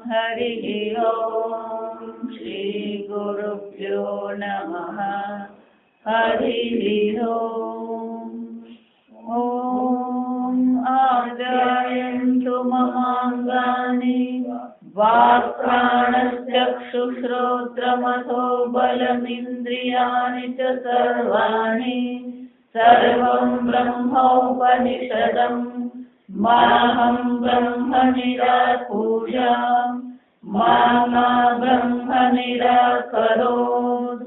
हरिः ओम् श्री गुरुभ्यो नमः हरिः ओम् ॐ आद्यायन्तु ममाङ्गानि वाक्प्राणश्चक्षुश्रोत्रमथो बलमिन्द्रियाणि च सर्वाणि सर्वं ब्रह्मोपनिषदम् माहं ब्रह्म निराकुर्याम् मा ब्रह्म निराकरोत्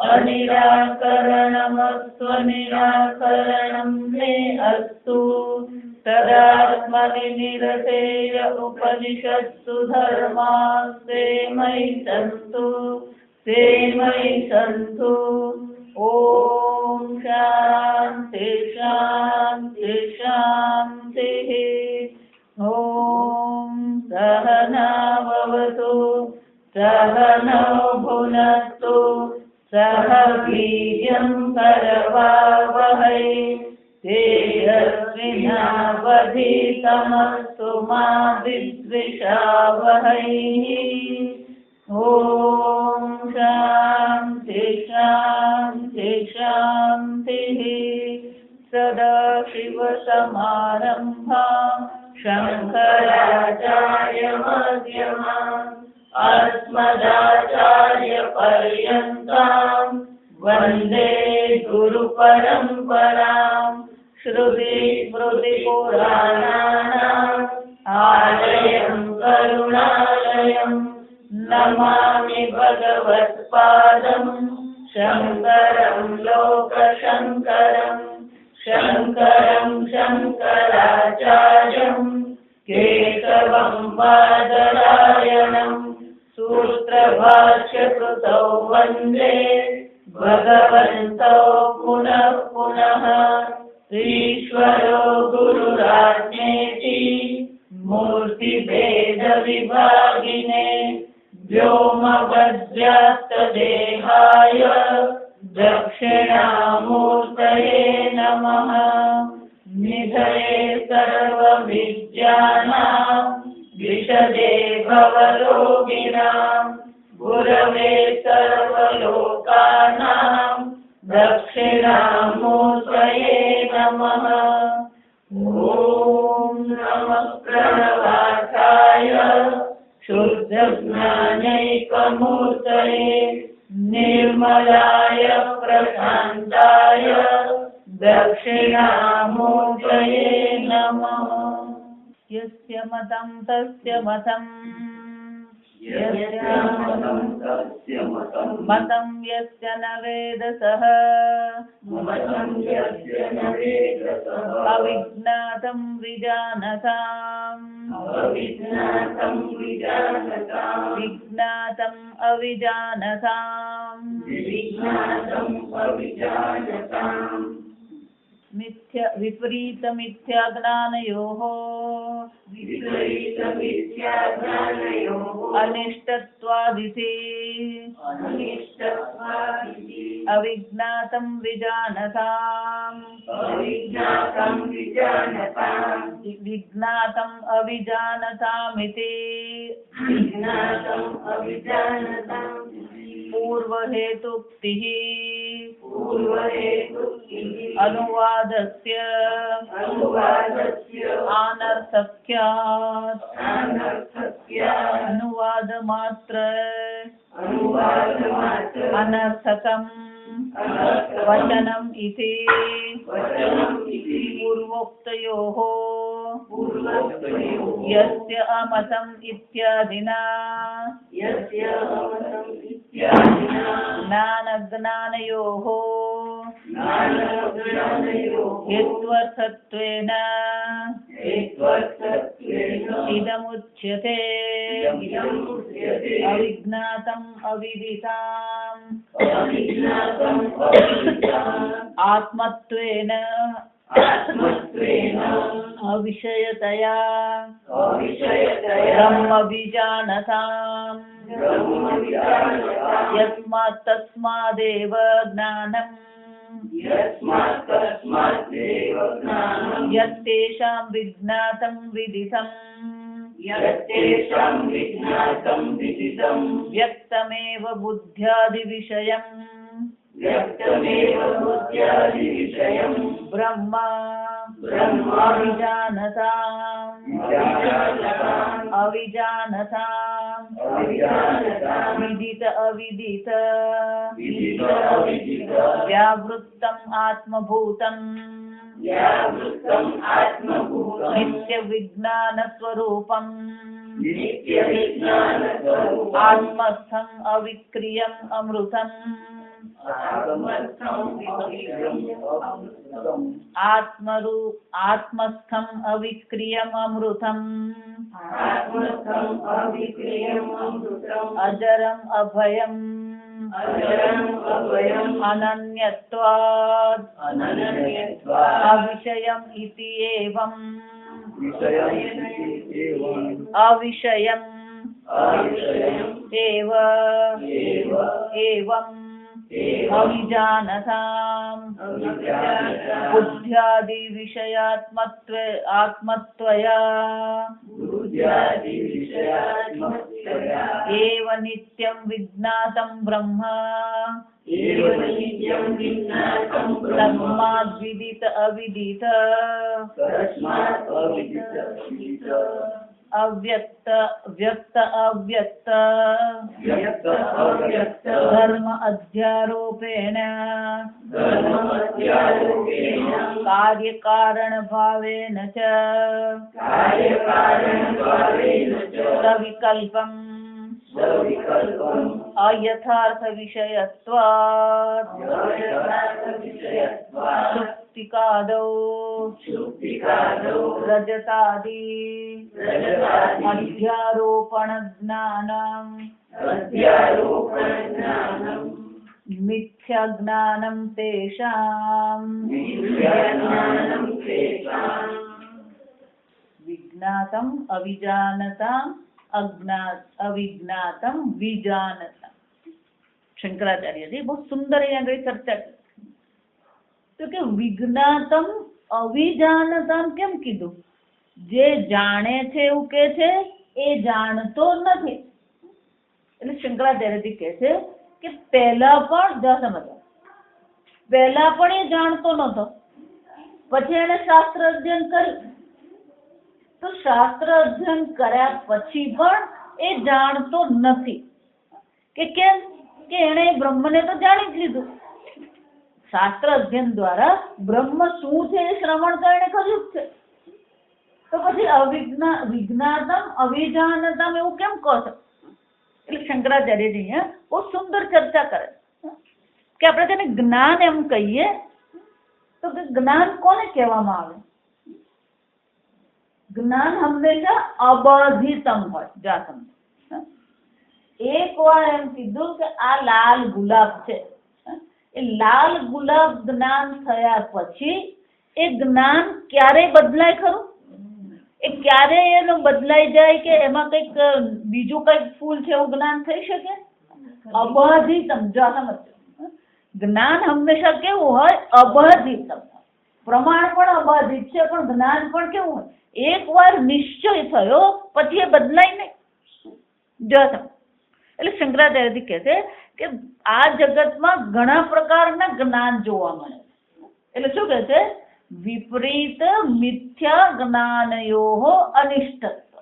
अनिराकरणमस्त्व निराकरणं मे अस्तु तदात्मनि निरतेय उपनिषत्सु धर्मास्ते मयि सन्तु ॐ शान्ति शान्ति शान्तिः ॐ सहनाववतु सहनौ भुनक्तु सह वीर्यं करवावहै तेजस्विनावधीतमस्तु मा विद्विषावहै ॐ शान्ति शान्ति शान्तिः सदाशिवसमारम्भां शङ्कराचार्यमध्यमाम् अस्मदाचार्यपर्यन्तां वन्दे गुरुपरम्पराम् श्रुतिस्मृतिपुराणानाम् आलयं करुणालयं नमामि भगवत्पादं शङ्करं लोकशङ्करं शङ्कराचार्यं केशवं बादरायणं सूत्रभाष्यकृतौ वन्दे भगवन्तौ पुनः पुनः ईश्वरो गुरुराज्ञेति मूर्तिभेदविभागिने व्योमवद्व्याप्तदेहाय दक्षिणामूर्तये नमः निधये सर्वविद्यानां विशदे भवरोगिणां गुरवे सर्वलोकानां दक्षिणामूर्तये नमः ॐ नमः प्रणवार्थाय शुद्धज्ञानैकमूर्तये निर्मलाय प्रशान्ताय दक्षिणामूर्तये नमः यस्य मतं तस्य मतम् मतं यस्य न वेद सः अविज्ञातं विजानताम् विज्ञातम् अविजानताम् विपरीतमिथ्याज्ञानयोः अनिष्टत्वादिति अविज्ञातं विजानताम् विज्ञातम् अविजानतामिति पूर्वहेतुक्तिः अनुवादस्य आनर्थक्यात् अनुवादमात्र अनर्थकम् वचनम् इति पूर्वोक्तयोः यस्य अमतम् इत्यादिना ज्ञानज्ञानयोः हेत्वर्थत्वेन इदमुच्यते अविज्ञातम् अविदिताम् आत्मत्वेन अविषयतया ब्रह्मविजानताम् यस्मात् तस्मादेव ज्ञानम् यत्तेषां विज्ञातं विदितं यत्तेषां विज्ञातं विदितं व्यक्तमेव बुद्ध्यादिविषयम् व्यक्तमेव बुद्ध्यादिविषयं ब्रह्म ब्रह्माभिजानताम् अविजानताम् विदित अविदित व्यावृत्तम् आत्मभूतम् व्यावृत्तम् आत्मभूतं नित्यविज्ञानस्वरूपम् नित्यविज्ञानस्वरूपम् आत्मस्थम् अविक्रियम् अमृतम् आत्मस्थम् अविक्रियम् अमृतम् अजरम् अभयम् अनन्यत्वात् अविषयम् इति एवम् अविषयम् एव एवम् अविजानताम् आत्मत्वया एव नित्यं विज्ञातं ब्रह्म तस्माद्विदित अविदित अव्यक्त व्यक्त अव्यक्त धर्म अध्यारोपेण कार्यकारण भावेन च सविकल्पम् अयथार्थ विषयत्वात् सुप्तिकादौ रजतादि अध्यारोपण ज्ञानम् मिथ्या ज्ञानं तेषाम् विज्ञातम् अविजानताम् अविज्ञातम विजानता। शंकराचार्य जी बहुत सुंदर यहाँ गई चर्चा की तो कि विज्ञातम अविजानता केम कीधु जे जाने छे એવું કહે છે એ જાણતો નથી એટલે શંકરાચાર્યજી કહે છે કે પહેલા પણ પહેલા પણ એ જાણતો નતો પછી એને શાસ્ત્ર અધ્યયન કર્યું તો શાસ્ત્ર અધ્યયન કર્યા પછી પણ એ જાણતો નથી કે કેમ કે એણે બ્રહ્મને તો જાણી જ લીધું શાસ્ત્ર અધ્યયન દ્વારા બ્રહ્મ શું છે એ શ્રવણ તો એણે કર્યું જ છે તો પછી વિજ્ઞાતમ અવિજાનતમ એવું કેમ કહો છો એટલે શંકરાચાર્યજી અહીંયા બહુ સુંદર ચર્ચા કરે કે આપણે તેને જ્ઞાન એમ કહીએ તો કે જ્ઞાન કોને કહેવામાં આવે જ્ઞાન હંમેશા અબાધિતમ હોય જા સમજો એક વાર એમ કીધું કે આ લાલ ગુલાબ છે એ લાલ ગુલાબ જ્ઞાન થયા પછી એ જ્ઞાન ક્યારે બદલાય ખરું એ ક્યારે એનું બદલાઈ જાય કે એમાં કંઈક બીજું કંઈક ફૂલ છે એવું જ્ઞાન થઈ શકે અબાધિતમ જા સમજો જ્ઞાન હંમેશા કેવું હોય અબાધિતમ પ્રમાણ પણ અબાધિત છે પણ જ્ઞાન પણ કેવું હોય એક વાર નિશ્ચય થયો પછી એ બદલાય નહીં એટલે શંકરાચાર્યજી કહે છે કે આ જગતમાં ઘણા પ્રકારના જ્ઞાન જોવા મળે એટલે શું કહે છે વિપરીત મિથ્યા જ્ઞાનયો અનિષ્ટત્વ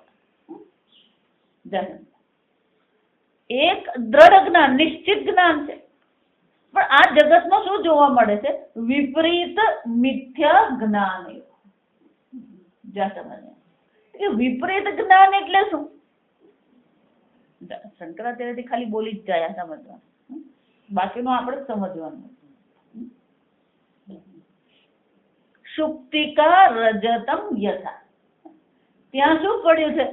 એક દ્રઢ જ્ઞાન નિશ્ચિત જ્ઞાન છે પણ આ જગતમાં શું જોવા મળે છે વિપરીત મિથ્યા જ્ઞાનયો વિપરીત જ્ઞાન એટલે શું શંકરાચાર્યજી ખાલી બોલી જ જાય સમજવાનું બાકીનું આપણે સમજવાનું સુપ્તિકા રજતમ યથા ત્યાં શું પડ્યું છે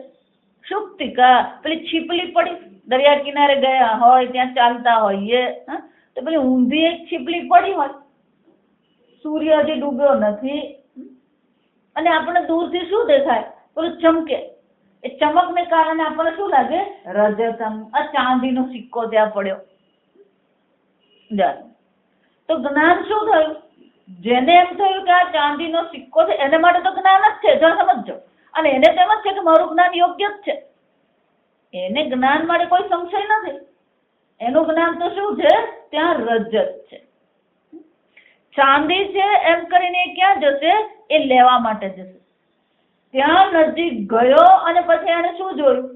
સુપ્તિકા પેલી છીપલી પડી દરિયા કિનારે ગયા હોય ત્યાં ચાલતા હોઈએ તો પેલી ઊંધી એક છીપલી પડી હોય સૂર્ય હજી ડૂબ્યો નથી અને આપણને દૂરથી શું દેખાય પેલું ચમકે એ ચમકને કારણે આપણને શું લાગે રજતમ આ ચાંદીનો સિક્કો ત્યાં પડ્યો તો જ્ઞાન શું થયું જેને એમ થયું કે આ ચાંદીનો સિક્કો છે એને માટે તો જ્ઞાન જ છે જો સમજો અને એને તો એમ જ છે કે મારું જ્ઞાન યોગ્ય જ છે, એને જ્ઞાન માટે કોઈ સંશય નથી. એનું જ્ઞાન તો શું છે, ત્યાં રજત છે, ચાંદી છે એમ કરીને એ ક્યાં જશે, એ લેવા માટે જશે. ત્યાં નજીક ગયો અને પછી એને શું જોયું,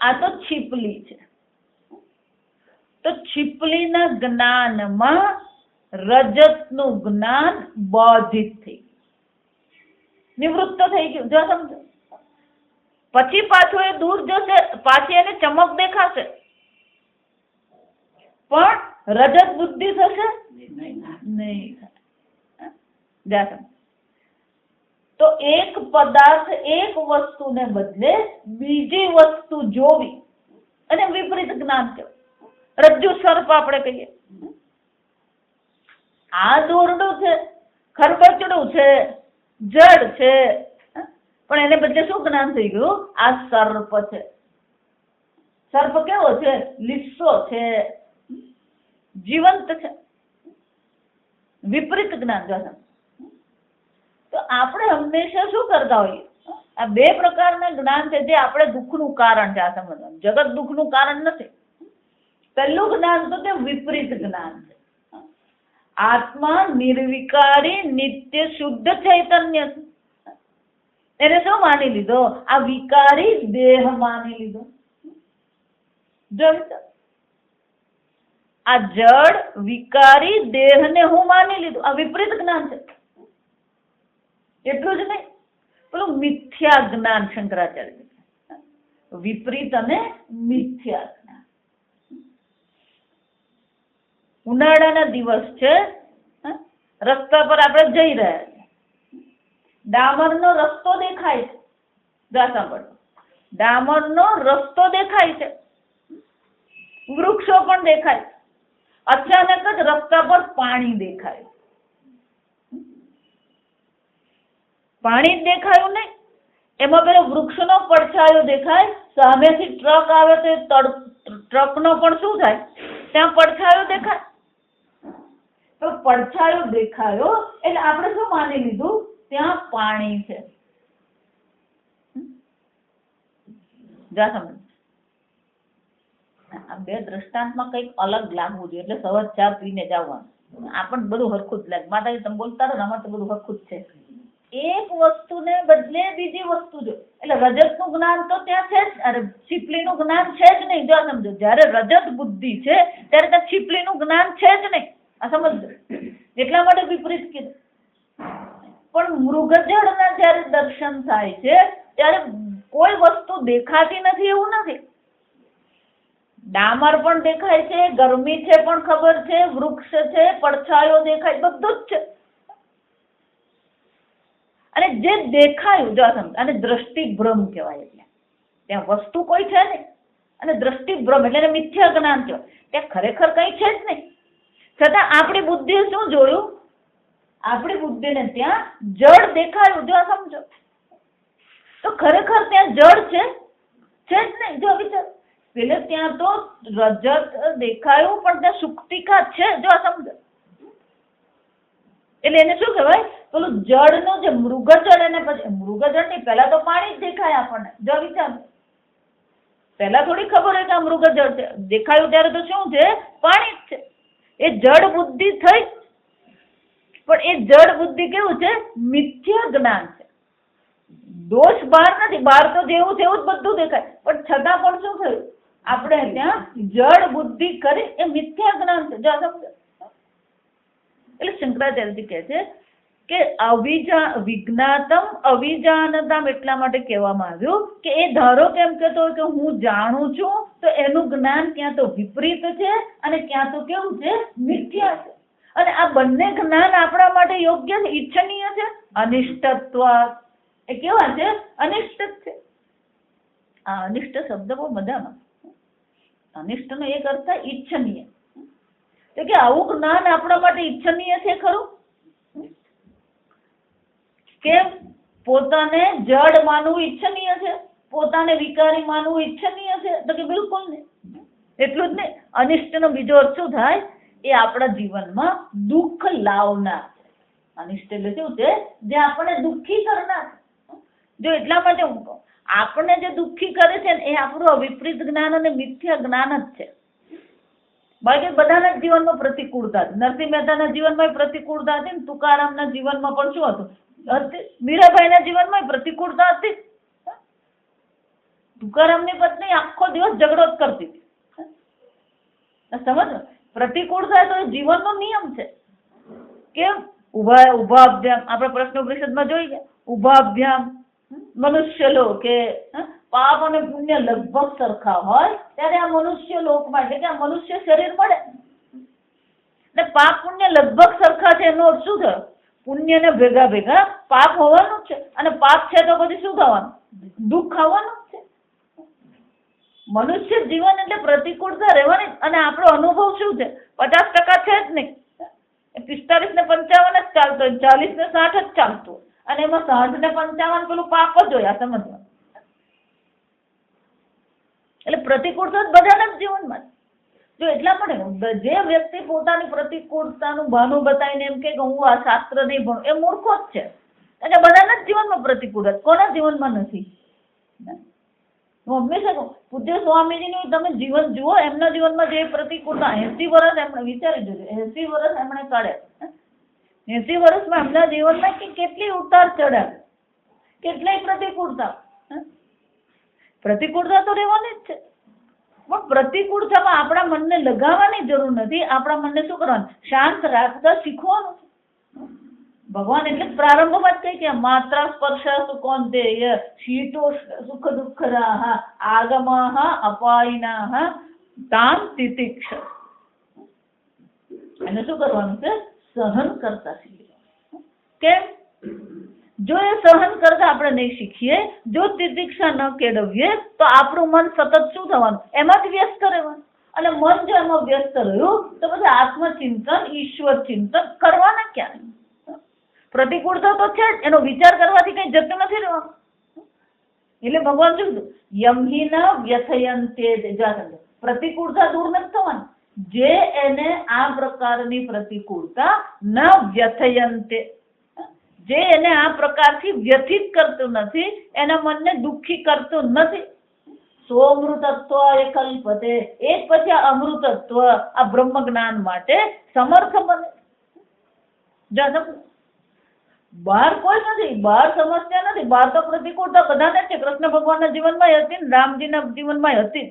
આ તો છીપલી છે. તો છીપલીના જ્ઞાનમાં રજતનું જ્ઞાન બાધિત થઈ ગયું, નિવૃત્ત થઈ ગયું. જો સમજો, પછી પાછું એ દૂર જશે, પાછી એને ચમક દેખાશે, પણ રજત બુદ્ધિ થશે નહીં. તો એક પદાર્થ, એક વસ્તુને બદલે બીજી વસ્તુ જોવી અને વિપરીત જ્ઞાન કહેવાય. રજ્જુ સર્પ આપણે કહીએ, આ દોરડું છે, ખરબચડું છે, જડ છે, પણ એને બદલે શું જ્ઞાન થઈ ગયું, આ સર્પ છે. સર્પ કેવો છે, લીસો છે, જીવંત છે. વિપરીત જ્ઞાન. તો આપણે હંમેશા શું કરતા હોઈએ, આ બે પ્રકારના જ્ઞાન છે જે આપણે દુઃખનું કારણ છે. આ સમજવાનું, જગત દુઃખનું કારણ નથી. પહેલું જ્ઞાન તો તે વિપરીત જ્ઞાન છે. આત્મા નિર્વિકારી નિત્ય શુદ્ધ ચૈતન્ય છે. એને શું માની લીધો, આ વિકારી દેહ માની લીધો. આ જડ વિકારી દેહને હું માની લીધું, આ વિપરીત જ્ઞાન છે. એટલું જ નહીં, પેલું મિથ્યા જ્ઞાન શંકરાચાર્ય, વિપરીત અને મિથ્યા જ્ઞાન. ઉનાળાના દિવસ છે, રસ્તા પર આપણે જઈ રહ્યા છીએ, ડામરનો રસ્તો દેખાય છે. ડામરનો રસ્તો દેખાય છે, વૃક્ષો પણ દેખાય છે. અચાનક જ રસ્તા પર પાણી દેખાય. પાણી જ દેખાયું નહીં, એમાં પેલો વૃક્ષનો પડછાયો દેખાય. સામેથી ટ્રક આવે તો ટ્રકનો પણ શું થાય, ત્યાં પડછાયો દેખાય. તો પડછાયો દેખાયો એટલે આપણે શું માની લીધું, ત્યાં પાણી છે. આ બે દ્રષ્ટાંતમાં કંઈક અલગ લાગવું જોઈએ, એટલે સવાર ચા પીને જવાનું. આપણને બધું હરખું જ લાગે. માતાજી તમે બોલતા રહો ને, અમારે તો બધું હરખું જ છે. એક વસ્તુને બદલે બીજી વસ્તુ જો, એટલે રજતનું જ્ઞાન તો ત્યાં છે જ, અરે છીપલીનું જ્ઞાન છે જ નહીં. જો સમજો, જયારે રજત બુદ્ધિ છે ત્યારે ત્યાં છીપલીનું જ્ઞાન છે જ નહીં. આ સમજો, એટલા માટે વિપરીત કીધું. પણ મૃગજળના જયારે દર્શન થાય છે ત્યારે કોઈ વસ્તુ દેખાતી નથી એવું નથી. ડામર પણ દેખાય છે, ગરમી છે પણ ખબર છે, વૃક્ષ છે, પડછાયો દેખાય, બધું જ છે. અને જે દેખાયું, જો અને દ્રષ્ટિભ્રમ કહેવાય. એટલે ત્યાં વસ્તુ કોઈ છે નહીં, અને દ્રષ્ટિભ્રમ એટલે મિથ્યા જ્ઞાન કહેવાય. ત્યાં ખરેખર કઈ છે જ નહીં. છતાં આપણી બુદ્ધિએ શું જોયું, આપણી બુદ્ધિને ત્યાં જળ દેખાયું. જો સમજો, તો ખરેખર ત્યાં જળ છે જ નહીં. જો વિચાર, પેલે ત્યાં તો રજત દેખાયું પણ ત્યાં સુક્તિકા છે. જો સમજો, એટલે એને શું કહેવાય, પેલું જળનું જે મૃગજળ, એને પછી મૃગજળ ની પહેલા તો પાણી જ દેખાય આપણને. જો વિચાર, પહેલા થોડી ખબર હોય કે આ મૃગજળ છે, દેખાયું ત્યારે તો શું છે, પાણી જ છે. એ જળ બુદ્ધિ થઈ, પણ એ જળ બુદ્ધિ કેવું છે, મિથ્યા જ્ઞાન છે. દોષ બહાર નથી, બહાર તો જેવું છે એવું જ બધું દેખાય, પણ છતાં પણ શું થયું, આપણે ત્યાં જળ બુદ્ધિ કરી, એ મિથ્યા જ્ઞાન છે. જો સમજો, એટલે શંકરાચાર્યજી કહે છે કે વિજ્ઞાતમ અવિજાનતમ એટલા માટે કહેવામાં આવ્યું કે એ ધારો કેમ કહેતો હોય કે હું જાણું છું, તો એનું જ્ઞાન ક્યાં તો વિપરીત છે અને ક્યાં તો કેવું છે, મિથ્યા છે. અને આ બંને જ્ઞાન આપણા માટે યોગ્ય છે, ઈચ્છનીય છે. અનિષ્ટત્વ એ કેવા છે, અનિષ્ટ છે. આ અનિષ્ટ શબ્દ બહુ મજામાં. અનિષ્ટનો એક અર્થ ઈચ્છનીય, તો કે આવું જ્ઞાન આપણા માટે ઈચ્છનીય છે ખરું? કેમ? પોતાને જડ માનવું ઈચ્છનીય છે, પોતાને વિકારી માનવું ઈચ્છનીય છે? તો કે બિલકુલ નહીં. એટલું જ નહીં, અનિષ્ટનો બીજો અર્થ શું થાય, એ આપણા જીવનમાં દુઃખ લાવનાર છે. અનિષ્ટ એટલે શું છે, જે આપણને દુઃખી કરનાર. જો એટલા માટે હું કહું, આપણને જે દુઃખી કરે છે ને એ આપણું વિપરીત જ્ઞાન અને મિથ્યા જ્ઞાન જ છે. બાકી બધાના જ જીવનમાં પ્રતિકૂળતા હતી. નરસિંહ મહેતાના જીવનમાં પ્રતિકૂળતા હતી ને તુકારામના જીવનમાં પણ શું હતું? મીરાબાઈના જીવનમાં પ્રતિકૂળતા હતી. તુકારામની પત્ની આખો દિવસ ઝઘડો જ કરતી હતી. સમજ, પ્રતિકૂળતા તો જીવનનો નિયમ છે. કેમ? ઉભા અભ્યામ આપણે પ્રશ્નોપનિષદમાં જોઈ ગયા. ઉભા અભ્યામ મનુષ્ય લોક કે પાપ અને પુણ્ય લગભગ સરખા હોય ત્યારે આ મનુષ્ય લોકમાં એટલે કે આ મનુષ્ય શરીર મળે એટલે પાપ પુણ્ય લગભગ સરખા છે. એનો અર્થ શું થયો? પુણ્ય ને ભેગા ભેગા પાપ હોવાનું જ છે, અને પાપ છે તો પછી શું થવાનું? દુઃખ આવવાનું જ છે. મનુષ્ય જીવન એટલે પ્રતિકૂળતા રહેવાની. અને આપણો અનુભવ શું છે? 50% છે જ નહીં. 45 ને 55 જ ચાલતો હોય, 40 ને 60 જ ચાલતું હોય, અને એમાં 60 ને 55 પેલું પાપ જ હોય. આ સમજવા. એટલે પ્રતિકૂળતા બધાના જીવનમાં. જો એટલા પણ જે વ્યક્તિ પોતાની પ્રતિકૂળતાનું બહાનું બતાવીને એમ કે હું આ શાસ્ત્ર નહીં ભણું, એ મૂર્ખો જ છે. એટલે બધાના જ જીવનમાં પ્રતિકૂળતા, કોના જીવનમાં નથી? હું હંમેશા કહું, પૂજ્ય સ્વામીજીનું તમે જીવન જુઓ, એમના જીવનમાં જે પ્રતિકૂળતા 80 વર્ષ એમણે વિચારી જોજો, 80 વર્ષ એમણે કાઢ્યા. 80 વર્ષમાં એમના જીવનમાં કેટલી ઉતાર ચઢાવ, કેટલી પ્રતિકૂળતા. પ્રતિકૂળતા તો રહેવાની જ છે, પણ પ્રતિકૂળતામાં આપણા મનને લગાવવાની જરૂર નથી. આપણા મનને શું કરવાનું? શાંત રાખતા શીખવાનું છે. ભગવાન એટલે પ્રારંભમાં જ કહી કે માત્રા સ્પર્શ સુકોંતેય શીતો સુખ દુઃખરાહ આગમાહ અપાયિનાહ તામ તિતિક્ષ. એને શું કરવાનું છે? સહન કરતા શીખવાનું. કેમ? જો એ સહન કરતા આપણે નહીં શીખીએ, જો તિતિક્ષા ન કેળવીએ, તો આપણું મન સતત શું થવાનું? એમાં જ વ્યસ્ત રહેવાનું. અને મન જો એમાં વ્યસ્ત રહ્યું તો પછી આત્મચિંતન, ઈશ્વર ચિંતન કરવાના ક્યારે? પ્રતિકૂળતા તો છે જ, એનો વિચાર કરવાથી કઈ જતું નથી રહેવાનું. એટલે ભગવાન શું કીધું? યમહિ ન વ્યથયન્તે. પ્રતિકૂળતા દૂર નથી થવાની. જે એને આ પ્રકારની પ્રતિકૂળતા ન વ્યથયન્તે, જે એને આ પ્રકારથી વ્યથિત કરતું નથી, એના મનને દુઃખી કરતું નથી. સોમૃતત્વ એ કલ્પતે, એક પછી આ અમૃતત્વ, આ બ્રહ્મ જ્ઞાન માટે સમર્થ બને. બહાર કોઈ નથી, બહાર સમસ્યા નથી, બહાર તો પ્રતિકૂળતા બધાને છે. કૃષ્ણ ભગવાનના જીવનમાં હતી ને રામજીના જીવનમાં હતી.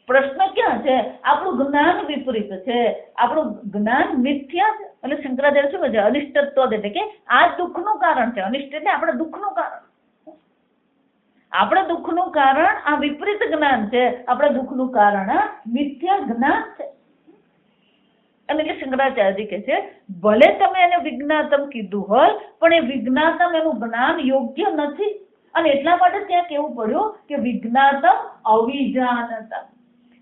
પ્રશ્ન ક્યાં છે? આપણું જ્ઞાન વિપરીત છે, આપણું જ્ઞાન મિથ્યા છે. એટલે શંકરાચાર્ય શું કહે છે? અનિષ્ટત્વ, એટલે કે આ દુઃખનું કારણ છે. અનિષ્ટ એટલે આપણે દુઃખનું કારણ. આપણે દુઃખનું કારણ આ વિપરીત જ્ઞાન છે. આપણે દુઃખનું કારણ આ મિથ્યા જ્ઞાન છે. અને એટલે શંકરાચાર્યજી કહે છે, ભલે તમે એને વિજ્ઞાતમ કીધું હોય, પણ એ વિજ્ઞાતમ એનું જ્ઞાન યોગ્ય નથી. અને એટલા માટે ત્યાં કેવું પડ્યું કે વિજ્ઞાતમ અવિજાનતમ.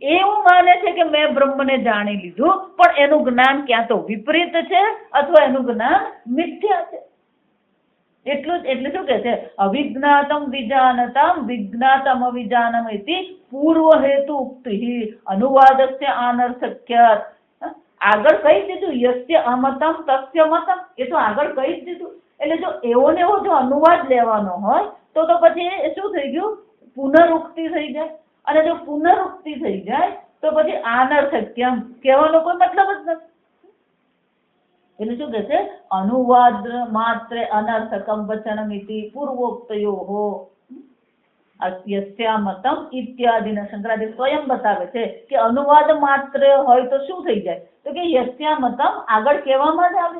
એવું માને છે કે મેં બ્રહ્મને જાણી લીધું, પણ એનું જ્ઞાન ક્યાં તો વિપરીત છે અથવા એનું જ્ઞાન મિથ્યા છે. એટલું જ. એટલે શું કે છે? અવિજ્ઞાતમ વિજાનતમ વિજ્ઞાતમ અવિજાનમ ઇતિ પૂર્વ હેતુ ઉક્તિ અનુવાદસ્ય આનર્થક્ય. આગળ કહી દીધું યસ્ય અમતમ તસ્ય મતમ, એ તો આગળ કહી જ દીધું. એટલે જો એવો ને એવો જો અનુવાદ લેવાનો હોય તો પછી એ શું થઈ ગયું? પુનરુક્તિ થઈ જાય. અને જો પુનરુક્તિ થઈ જાય તો પછી આનર્થક્યમ કહેવાનો કોઈ મતલબ જ નથી. એટલે શું કહે છે? અનુવાદ માત્ર અનર્થકમ વચનમ ઇતિ પૂર્વોક્તયોઃ યસ્યામતમ ઇત્યાદિના. શંકરાચાર્ય સ્વયં બતાવે છે કે અનુવાદ માત્ર હોય તો શું થઈ જાય? તો કે યસ્યામતમ આગળ કહેવામાં જ આવે,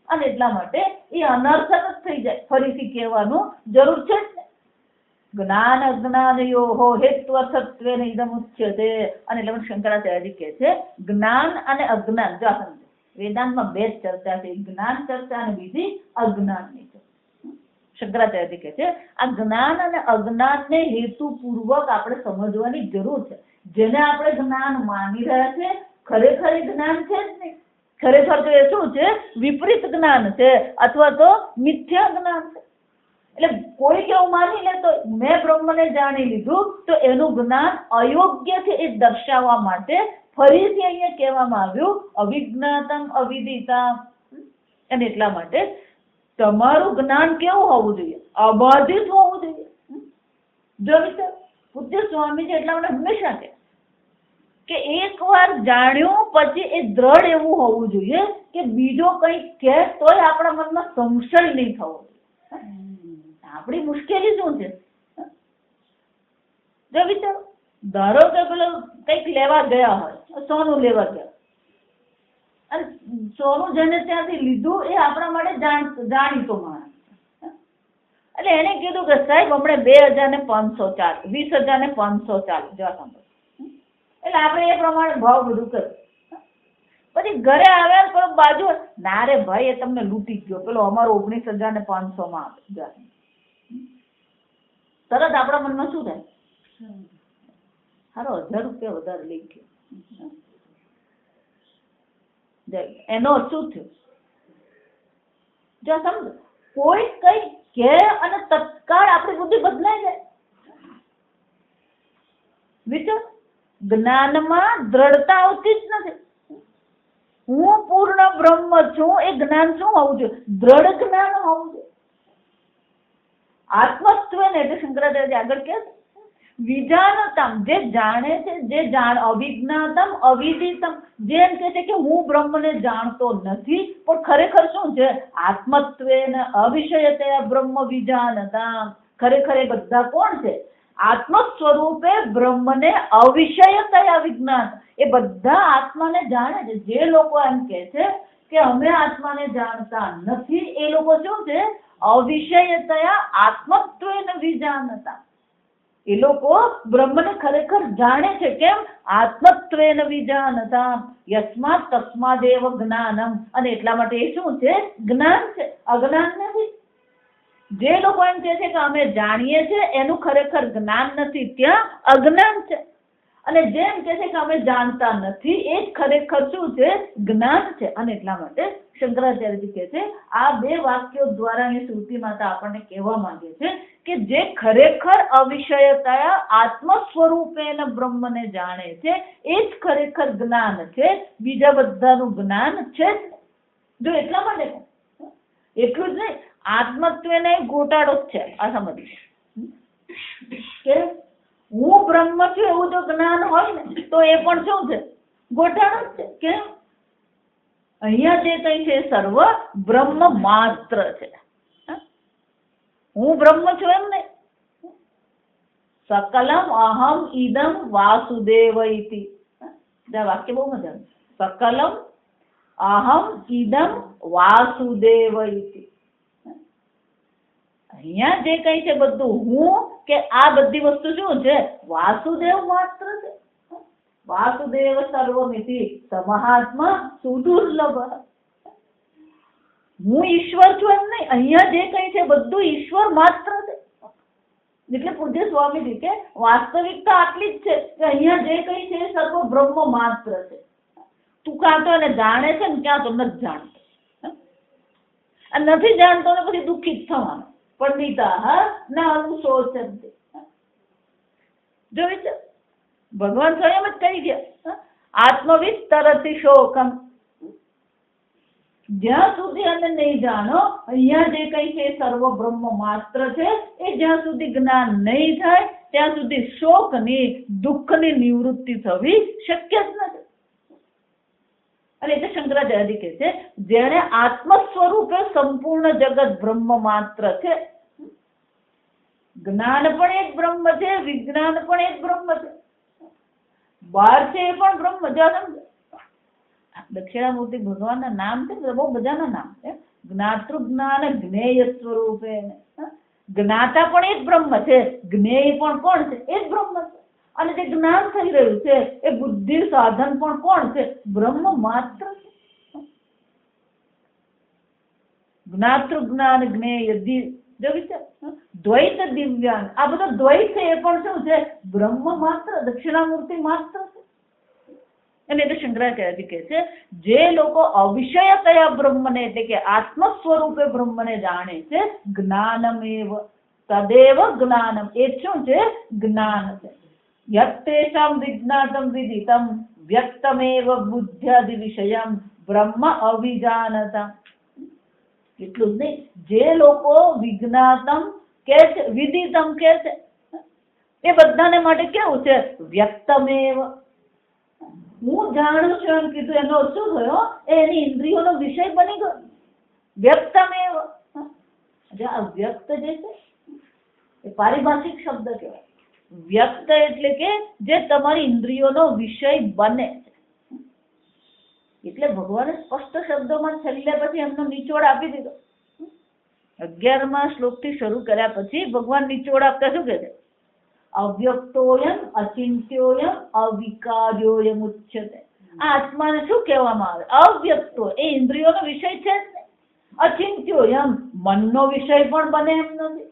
અને એટલા માટે એ અનર્થક જ થઈ જાય. ફરીથી કહેવાનું જરૂર છે જ. જ્ઞાન અજ્ઞાનયોઃ હેત્વર્થત્વેન ઇદમ ઉચ્યતે. અને એટલે શંકરાચાર્યજી કહે છે જ્ઞાન અને અજ્ઞાન. જો સમજો, વેદાંતમાં બે જ ચર્ચા છે, જ્ઞાન ચર્ચા અને બીજી અજ્ઞાનની ચર્ચા. શંકરાચાર્યજી કહે છે આ જ્ઞાન અને અજ્ઞાનને હેતુપૂર્વક આપણે સમજવાની જરૂર છે. જેને આપણે જ્ઞાન માની રહ્યા છે ખરેખર એ જ્ઞાન છે જ નહીં. ખરેખર તો એ શું છે? વિપરીત જ્ઞાન છે અથવા તો મિથ્યા જ્ઞાન છે. એટલે કોઈ કેવું માની લે તો મેં બ્રહ્મને જાણી લીધું, તો એનું જ્ઞાન અયોગ્ય છે એ દર્શાવવા માટે ફરીથી અહીંયા કહેવામાં આવ્યું અવિજ્ઞાતમ અવિદિતા. અને એટલા માટે તમારું જ્ઞાન કેવું હોવું જોઈએ? અબાધિત હોવું જોઈએ. જો મિત્ર, પૂજ્ય સ્વામીજી એટલા માટે હંમેશા કે એકવાર જાણ્યું પછી એ દ્રઢ એવું હોવું જોઈએ કે બીજો કંઈક કહે તોય આપણા મનમાં સંશય નહીં થવો જોઈએ. આપણી મુશ્કેલી શું છે? જો વિચાર, ધારો કે પેલો કંઈક લેવા ગયા હોય, સોનું લેવા ગયા, અને સોનું જેને ત્યાંથી લીધું એ આપણા માટે જાણીતો માણસ, એટલે એને કીધું કે સાહેબ હમણાં 2,500 ચાલે, 20,500 ચાલે, જવા સાંભળો. એટલે આપણે એ પ્રમાણે ભાવ બધું કર્યું. પછી ઘરે આવ્યા તો બાજુ, ના રે ભાઈ, એ તમને લૂંટી ગયો, પેલો અમારો 19,500 માં આપે. તરત આપણા મનમાં શું થાય? સારો 1,000 રૂપિયા વધારે લઈ ગયો. એનો શું થયું? જો સમજો, કોઈ કઈ કે અને તત્કાળ આપણી બુદ્ધિ બદલાઈ જાય. વિચાર, જ્ઞાનમાં દ્રઢતા આવતી જ નથી. હું પૂર્ણ બ્રહ્મ છું, એ જ્ઞાન શું હોવું જોઈએ? દ્રઢ જ્ઞાન હોવું જોઈએ. આત્મત્વ ને એટલે શંકરાચાર્ય આગળ કે વિજાનતમ, જે જાણે છે, જે અવિજ્ઞાતમ અવિદિતમ, જે એમ કે છે કે હું બ્રહ્મને જાણતો નથી, પણ ખરેખર શું છે? આત્મત્વેન અવિષયતયા બ્રહ્મ વિજાનતમ. ખરેખર એ બધા કોણ છે? આત્મ સ્વરૂપે બ્રહ્મને અવિષયતયા વિજ્ઞાન. એ બધા આત્માને જાણે છે. જે લોકો એમ કે છે કે અમે આત્માને જાણતા નથી, એ લોકો શું છે? અવિષયતયા આત્મત્વેન વિજાનતા. એ લોકો બ્રહ્મને ખરેખર જાણે છે. કેમ? આત્મત્વેન વિજાનતા. યસ્માત તસ્માદેવ જ્ઞાનમ. અને એટલા માટે એ શું છે? જ્ઞાન છે, અજ્ઞાન નથી. જે લોકો એમ કહે છે કે અમે જાણીએ છીએ, એનું ખરેખર જ્ઞાન નથી, ત્યાં અજ્ઞાન છે. અને જેમ કે છે કે અમે જાણતા નથી, એ જ ખરેખર શું છે? જ્ઞાન છે. અને એટલા માટે શંકરાચાર્યજી કહે છે, આ બે વાક્યો દ્વારા એ શ્રુતિ માતા આપણને કહેવા માંગે છે કે જે ખરેખર અવિષયતા આત્મ સ્વરૂપેન બ્રહ્મને જાણે છે, એ જ ખરેખર જ્ઞાન છે. બીજા બધાનું જ્ઞાન છે જ. જો એટલા માટે એટલું જ નહીં, આત્મત્વને ગોટાળો જ છે. આ સમજ કે હું બ્રહ્મ છું એવું જો જ્ઞાન હોય ને, તો એ પણ શું છે? ગોટાળો જ છે. કેમ? અહીંયા જે કઈ છે સર્વ બ્રહ્મ માત્ર છે. હું બ્રહ્મ છું એમ નહીં. સકલમ અહમ ઇદમ વાસુદેવ ઇતિ. વાક્ય બહુ મજાનું. સકલમ અહમ ઇદમ વાસુદેવ ઇતિ. અહીંયા જે કઈ છે બધું હું, કે આ બધી વસ્તુ શું છે? વાસુદેવ માત્ર છે. વાસુદેવ સર્વમિતિ સમહાત્મા સુદુર્લભ. હું ઈશ્વર છું એમ નહીં. અહીંયા જે કઈ છે બધું ઈશ્વર માત્ર છે. એટલે પૂજ્ય સ્વામીજી કે વાસ્તવિકતા આટલી જ છે કે અહીંયા જે કઈ છે સર્વ બ્રહ્મ માત્ર છે. તું કાં તો એને જાણે છે ને ક્યાં તો નથી જાણતો. અને નથી જાણતો ને પછી દુઃખિત થવાનું. પંડિતા ના અનુશોચંતે. જો વિચાર, ભગવાન સ્વયં જ કહી ગયા, આત્મવિદ તરતિ શોકમ. જ્યાં સુધી એને નહીં જાણો, અહીંયા જે કઈ છે સર્વ બ્રહ્મ માત્ર છે, એ જ્યાં સુધી જ્ઞાન નહીં થાય ત્યાં સુધી શોકની, દુઃખની નિવૃત્તિ થવી શક્ય જ નથી. અને એટલે શંકરાચાર્ય કહે છે, જેને આત્મ સ્વરૂપે સંપૂર્ણ જગત બ્રહ્મ માત્ર છે, જ્ઞાન પણ એક બ્રહ્મ છે, વિજ્ઞાન પણ એક બ્રહ્મ છે, બહાર છે એ પણ બ્રહ્મ. દક્ષિણામૂર્તિ ભગવાનના નામ છે, બહુ બધાના નામ છે. જ્ઞાતૃ જ્ઞાન જ્ઞેય સ્વરૂપે. જ્ઞાતા પણ એક બ્રહ્મ છે, જ્ઞેય પણ કોણ છે? એ જ બ્રહ્મ છે. અને જે જ્ઞાન થઈ રહ્યું છે એ બુદ્ધિ સાધન પણ કોણ છે? બ્રહ્મ માત્ર છે. જ્ઞાતૃ જ્ઞાન જ્ઞેય જો વિચાર, દ્વૈત દિવ્યાન, આ બધો દ્વૈત છે એ પણ શું છે? બ્રહ્મ માત્ર, દક્ષિણામૂર્તિ માત્ર છે. અને એટલે શંકરાચાર્ય કહે છે, જે લોકો અવિષયતયા બ્રહ્મને એટલે કે આત્મ સ્વરૂપે બ્રહ્મને જાણે છે, જ્ઞાનમેવ તદેવ જ્ઞાનમ. એ શું છે? જ્ઞાન છે. યત્તેષાં વિજ્ઞાતમ વિદિતમ વ્યક્તમેવ બુદ્ધ્યાદિ વિષયમ બ્રહ્મ અવિજાનતા. એટલું જ નહીં, જે લોકો વિજ્ઞાતમ કે છે, વિદિતમ કે છે, એ બધાને માટે કેવું છે? વ્યક્તમેવ. હું જાણું છું એમ કીધું, એનો અર્થ શું થયો? એ એની ઇન્દ્રિયોનો વિષય બની ગયો. વ્યક્તમેવ. આ વ્યક્ત જે છે એ પારિભાષિક શબ્દ કહેવાય. વ્યક્ત એટલે કે જે તમારી ઇન્દ્રિયોનો વિષય બને છે. એટલે ભગવાને સ્પષ્ટ શબ્દોમાં છેલ્લે પછી એમનો નિચોડ આપી દીધો. 11મા શ્લોકથી શરૂ કર્યા પછી ભગવાન નિચોડ આપતા શું કહે છે? અવ્યક્તોયમ અચિંત્યોયમ અવિકાર્યોયમ ઉચ્યતે. આ આત્માને શું કહેવામાં આવે? અવ્યક્તો, એ ઇન્દ્રિયોનો વિષય છે જ ને. અચિંત્યોયમ, મનનો વિષય પણ બને એમ નથી.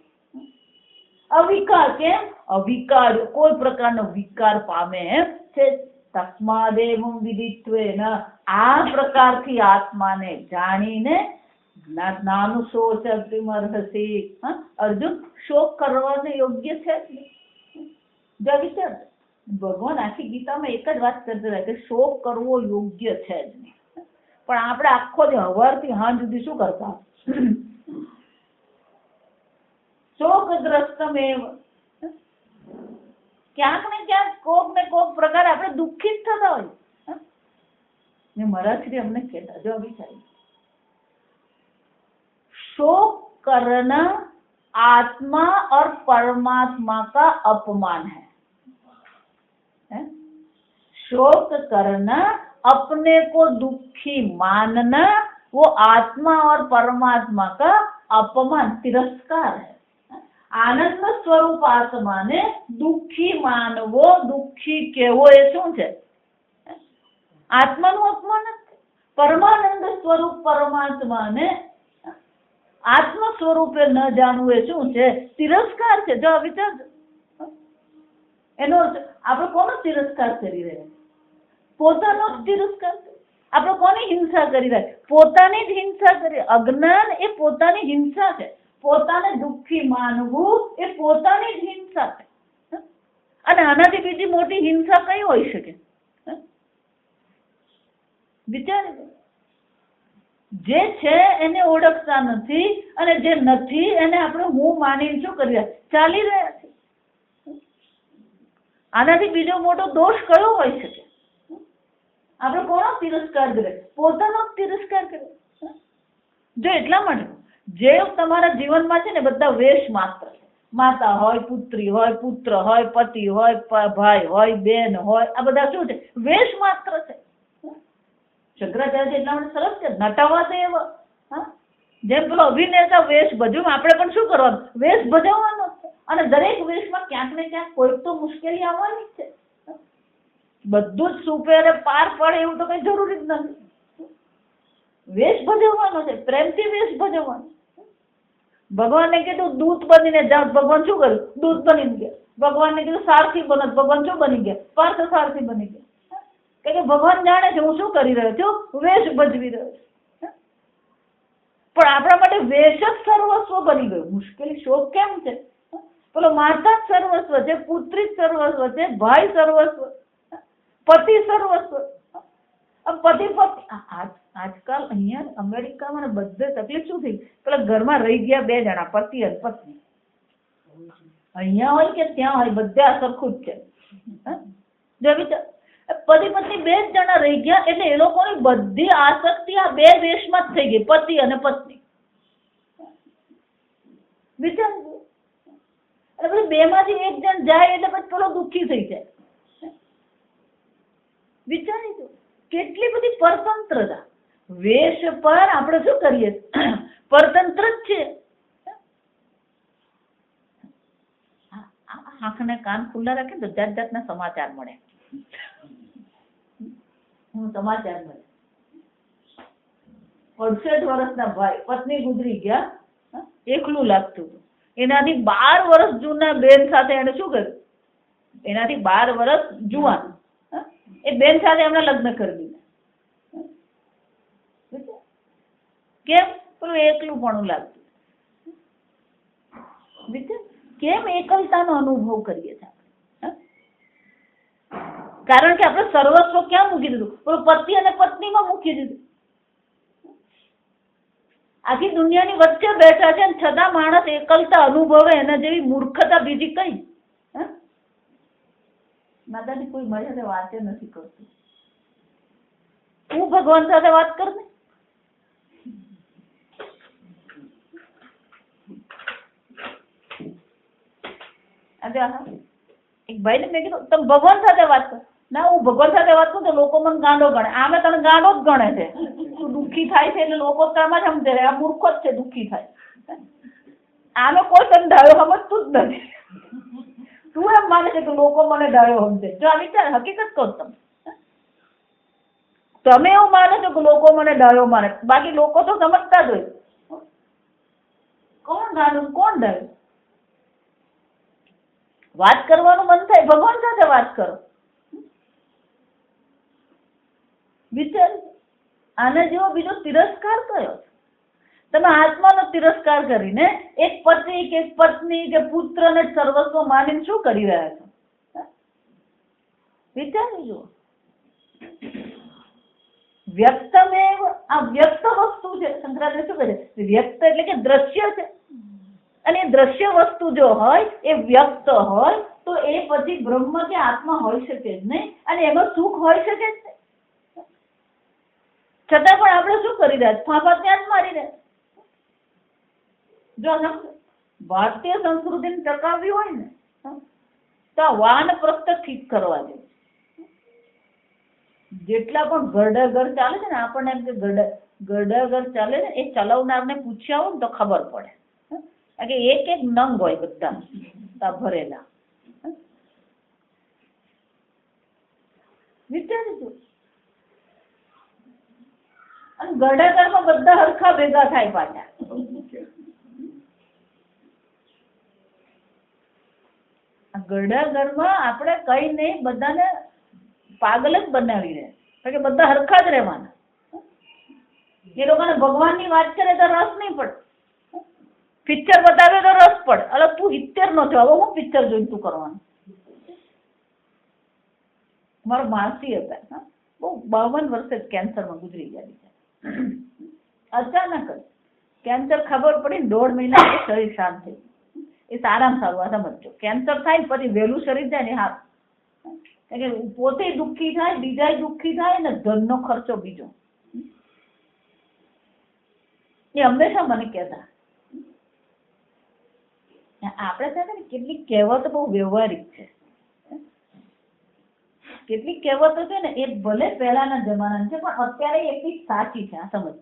અવિકાર, કેમ? અવિકાર, કોઈ પ્રકારનો વિકાર પામે એમ છે. તસ્માદેવં વિદિત્વેન, આ પ્રકારથી આત્માને જાણીને નાનું શોચમર્હસી. અર્જુન, શોક કરવાને યોગ્ય છે જ નહીં. જો વિચાર, ભગવાન આખી ગીતામાં એક જ વાત કરતા હતા કે શોક કરવો યોગ્ય છે જ નહીં. પણ આપણે આખો જ સવારથી સાંજ સુધી શું કરતા? શોકગ્રસ્તમેવ. ક્યાંક ને ક્યાંક કોક ને કોક પ્રકારે આપણે દુઃખિત થતા હોય. મેં મરાઠી અમને કહેતા, જો વિચારી, शोक करना आत्मा और परमात्मा का अपमान है। शोक करना, अपने को दुखी मानना, वो आत्मा और परमात्मा का अपमान, तिरस्कार है। आनंद स्वरूप आत्मा ने दुखी मानवो, दुखी केवो એ શું છે? આત્માનું અપમાન જ છે. પરમાનંદ સ્વરૂપ પરમાત્માને આત્મ સ્વરૂપે ન જાણવું એ શું છે? તિરસ્કાર છે. જો વિચાર, એનો આપણે કોનો તિરસ્કાર કરી રહ્યા? પોતાનો જ તિરસ્કાર. આપણે કોની હિંસા કરી રહ્યા? પોતાની જ હિંસા કરી. અજ્ઞાન એ પોતાની હિંસા છે. પોતાને દુઃખી માનવું એ પોતાની જ હિંસા છે. અને આનાથી બીજી મોટી હિંસા કઈ હોઈ શકે? વિચારી, જે છે એને ઓળખતા નથી અને જે નથી એને આપણે હું માનીને શું કરી રહ્યા? ચાલી રહ્યા છે. આનાથી બીજો મોટો દોષ કયો હોઈ શકે? આપણે કોનો તિરસ્કાર કરે? પોતાનો તિરસ્કાર કરે. જો એટલા માટે જે તમારા જીવનમાં છે ને બધા વેશ માત્ર છે. માતા હોય, પુત્રી હોય, પુત્ર હોય, પતિ હોય, ભાઈ હોય, બેન હોય, આ બધા શું છે? વેશ માત્ર છે. શંકરાચાર્ય એટલા માટે સરસ છે, નટાવા છે એવા. જેમ પેલો અભિનેતા વેશ ભજવું, આપણે પણ શું કરવાનું? વેશ ભજવવાનો છે. અને દરેક વેશમાં ક્યાંક ને ક્યાંક કોઈક તો મુશ્કેલી આવવાની જ છે. બધું જ સુપેરે પાર પડે એવું તો કઈ જરૂરી જ નથી. વેશ ભજવવાનો છે, પ્રેમથી વેશ ભજવવાનો. ભગવાનને કીધું દૂત બનીને જાઓ, ભગવાન શું કર્યું? દૂત બની ગયા. ભગવાનને કીધું સારથી બનો, ભગવાન શું બની ગયા? પાર્થ સારથી બની ગયા. કે ભગવાન જાણે છે હું શું કરી રહ્યો છું? વેશ ભજવી રહ્યો છું. પણ આપણા માટે વેશ જ સર્વસ્વ બની ગયું. મુશ્કેલી શોક કેમ છે? પેલો માતા જ સર્વસ્વ છે, પુત્રી જ સર્વસ્વ છે, ભાઈ સર્વસ્વ, પતિ સર્વસ્વ. પતિ પત્ની આજકાલ અહીંયા અમેરિકામાં બધે તકલીફ શું થઈ? પેલા ઘરમાં રહી ગયા બે જણા, પતિ અને પત્ની. અહીંયા હોય કે ત્યાં હોય, બધા સરખું જ છે. જો વિચાર, પતિ પત્ની બે જ જણા રહી ગયા એટલે એ લોકોની બધી આસક્તિ આ બે વેશમાં જ થઈ ગઈ, પતિ અને પત્ની. વિચાર, એટલે પછી બે માંથી એક જણ જાય એટલે પછી પેલો દુઃખી થઈ જાય. વિચારી દો કેટલી બધી પરતંત્રતા. વેશ પર આપણે શું કરીએ? પરતંત્ર જ છે. આંખ ને કાન ખુલ્લા રાખે તો જાત જાતના સમાચાર મળે. સમાચાર મળે. 68 વર્ષના ભાઈ, પત્ની ગુજરી ગયા, એકલું લાગતું હતું. એનાથી 12 વર્ષ જૂના બેન સાથે એને શું કર્યું? એનાથી 12 વર્ષ જુવાન એ બેન સાથે એમના લગ્ન કરી દીધા. કેમ? પેલું એકલું પણ લાગતું. કેમ એકલતાનો અનુભવ કરીએ છીએ? કારણ કે આપણે સર્વસ્વ ક્યાં મૂકી દીધું? પેલું પતિ અને પત્નીમાં મૂકી દીધું. આખી દુનિયાની વચ્ચે બેઠા છે ને છતાં માણસ એકલતા અનુભવે એના જેવી મૂર્ખતા બીજી કઈ? માતાજી કોઈ મારી સાથે વાત નથી કરતું. હું ભગવાન સાથે વાત કર ને. એક ભાઈ ને મેં કીધું તમે ભગવાન સાથે વાત કર. ના, હું ભગવાન સાથે વાત કરું તો લોકો મને ગાંડો ગણે. આમે તને ગાંડો જ ગણે છે. તું દુઃખી થાય છે એટલે લોકો તામાં જ સમજે આ મૂર્ખો જ છે દુઃખી થાય. આમે કોઈ તને ડાયો સમજતું જ નથી. તું એમ માને છે કે લોકો મને ડાયો સમજે. જો આ વિચાર હકીકત કહો તમે એવું માનો છો કે લોકો મને ડાયો માને, બાકી લોકો તો સમજતા જ હોય. કોણ ગાંડું કોણ ડાયો? વાત કરવાનું મન થાય ભગવાન સાથે વાત કરો. વિચાર આના જેવો બીજો તિરસ્કાર કયો? તમે આત્માનો તિરસ્કાર કરીને એક પતિ કે એક પત્ની કે પુત્રને સર્વસ્વ માનીને શું કરી રહ્યા છો? વિચારી જુઓ. વ્યક્તમેવ, આ વ્યક્ત વસ્તુ છે. શંકરાચાર્ય શું કહે છે? વ્યક્ત એટલે કે દ્રશ્ય છે. અને એ દ્રશ્ય વસ્તુ જો હોય એ વ્યક્ત હોય તો એ પછી બ્રહ્મ કે આત્મા હોઈ શકે જ નહીં, અને એમાં સુખ હોઈ શકે જ નહીં. છતાં પણ આપણે શું કરી રહ્યા? ફાંફા ત્યાં જ મારી રહ્યા. જો ભારતીય સંસ્કૃતિને ટકાવવી હોય ને તો વાનપ્રસ્થ ઠીક કરવા દે. જેટલા પણ ગરડાગર ચાલે છે ને, આપણને એમ કે ગરડાગર ચાલે ને એ ચલાવનારને પૂછ્યા હોય ને તો ખબર પડે કે એક એક નંગ હોય બધા ભરેલા. વિચારજો. અને ગરડાગરમાં બધા હરખા ભેગા થાય પાછા. ગરડાગરમાં આપણે કઈ નહીં, બધાને પાગલ જ બનાવી રહે કે બધા હરખા જ રહેવાના. એ લોકોને ભગવાનની વાત કરે તો રસ નહીં પડે, પિક્ચર બતાવે તો રસ પડે. અરે તું 70 નો થયો, હવે હું પિક્ચર જોઈને તું કરવાનું? મારા માસી હતા, બહુ 52 વર્ષે કેન્સરમાં ગુજરી ગયા છે. અચાનક જ કેન્સર ખબર પડી, 1.5 મહિના શરીર શાંત થયું. એ સારામાં સારું. આ સમજો, કેન્સર થાય પછી વહેલું શરીર જાય ને હાથ, કે પોતે દુઃખી થાય, બીજા દુઃખી થાય ને ધનનો ખર્ચો બીજો. એ હંમેશા મને કહેતા. આપણે સાથે ને કેટલીક કહેવતો બહુ વ્યવહારિક છે. કેટલીક કહેવતો છે ને એ ભલે પહેલાના જમાનાની છે પણ અત્યારે એટલી સાચી છે. આ સમજ.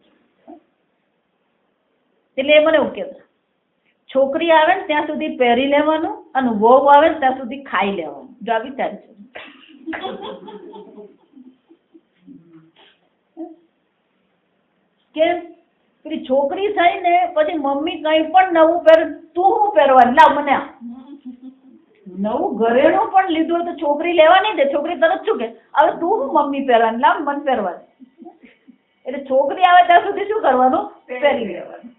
એટલે એ મને એવું કહેતા, છોકરી આવે ને ત્યાં સુધી પહેરી લેવાનું અને વહુ આવે ને ત્યાં સુધી ખાઈ લેવાનું. જો આ વિચાર છે. કેમ? પેલી છોકરી થઈ ને પછી મમ્મી કઈ પણ નવું પહેરે, તું શું પહેરવાની? લાવ મને નવું ઘરેણું પણ લીધું હોય તો છોકરી લેવાની દે. છોકરી તરત શું કે, હવે તું શું મમ્મી પહેરવાની? લાવ મને પહેરવાની. એટલે છોકરી આવે ત્યાં સુધી શું કરવાનું? પહેરી લેવાનું.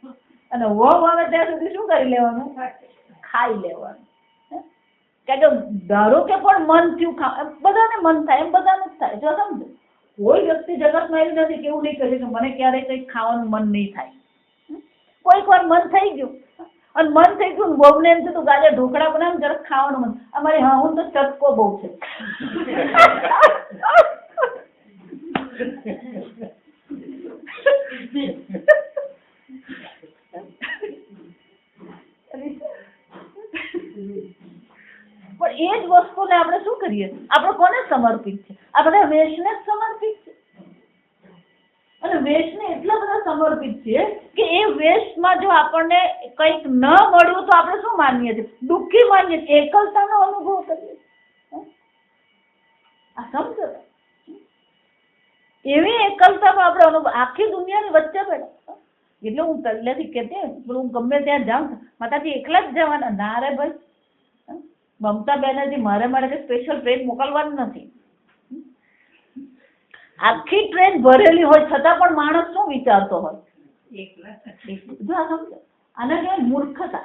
અને વહુ આવે ત્યાં સુધી શું કરી લેવાનું? ખાઈ લેવાનું. કારણ કે ધારો કે પણ મન થયું, બધાને મન થાય એમ બધાને જ થાય. જો સમજો, કોઈ વ્યક્તિ જગતમાં એવી નથી કે એવું નહીં કહે કે મને ક્યારેય કંઈક ખાવાનું મન નહીં થાય. કોઈક વાર મન થઈ ગયું, અને મન થઈ ગયું બહુને એમ થયું ગાજર ઢોકળા બનાવે જરાક ખાવાનું મન. અમારી હા હું તો ચટકો બહુ છે. પણ એ જ વસ્તુને આપણે શું કરીએ? આપણે કોને સમર્પિત છે? આપણે વેશને જ સમર્પિત છે. અને વેશને એટલા બધા સમર્પિત છે કે એ વેશમાં જો આપણને કંઈક ન મળ્યું તો આપણે શું માનીએ છીએ? દુઃખી માનીએ છીએ, એકલતાનો અનુભવ કરીએ છીએ. આ સમજો, એવી એકલતાનો આપણે અનુભવ આખી દુનિયાની વચ્ચે બેઠા. એટલે હું પહેલેથી કહેતી, હું ગમે ત્યાં જાઉં માતાજી એકલા જ જવાના. ના રે ભાઈ, મમતા બેનર્જી મારે સ્પેશિયલ ટ્રેન મોકલવાની નથી. આખી ટ્રેન ભરેલી હોય છતાં પણ માણસ શું વિચારતો હોય? આના કહેવાય મૂર્ખતા.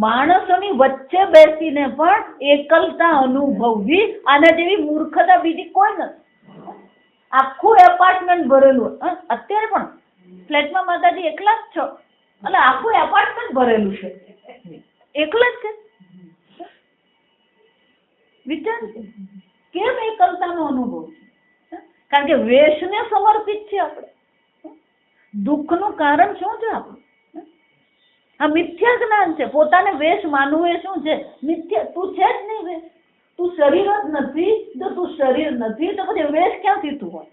માણસોની વચ્ચે બેસીને પણ એકલતા અનુભવવી, આના જેવી મૂર્ખતા બીજી કોઈ નથી. આખું એપાર્ટમેન્ટ ભરેલું. અત્યારે પણ ફ્લેટમાં માતાજી એકલા જ છો, એટલે આખું એપાર્ટમેન્ટ ભરેલું છે, એકલા જ છે. વિચાર કેમ એકલતાનો અનુભવ છે? કારણ કે વેશને સમર્પિત છે આપણે. દુઃખનું કારણ શું છે આપણું? આ મિથ્યા જ્ઞાન છે. પોતાને વેશ માનવું એ શું છે? મિથ્યા. તું છે જ નહીં વેશ. તું શરીર જ નથી. જો તું શરીર નથી તો પછી વેશ ક્યાંથી તું હોય?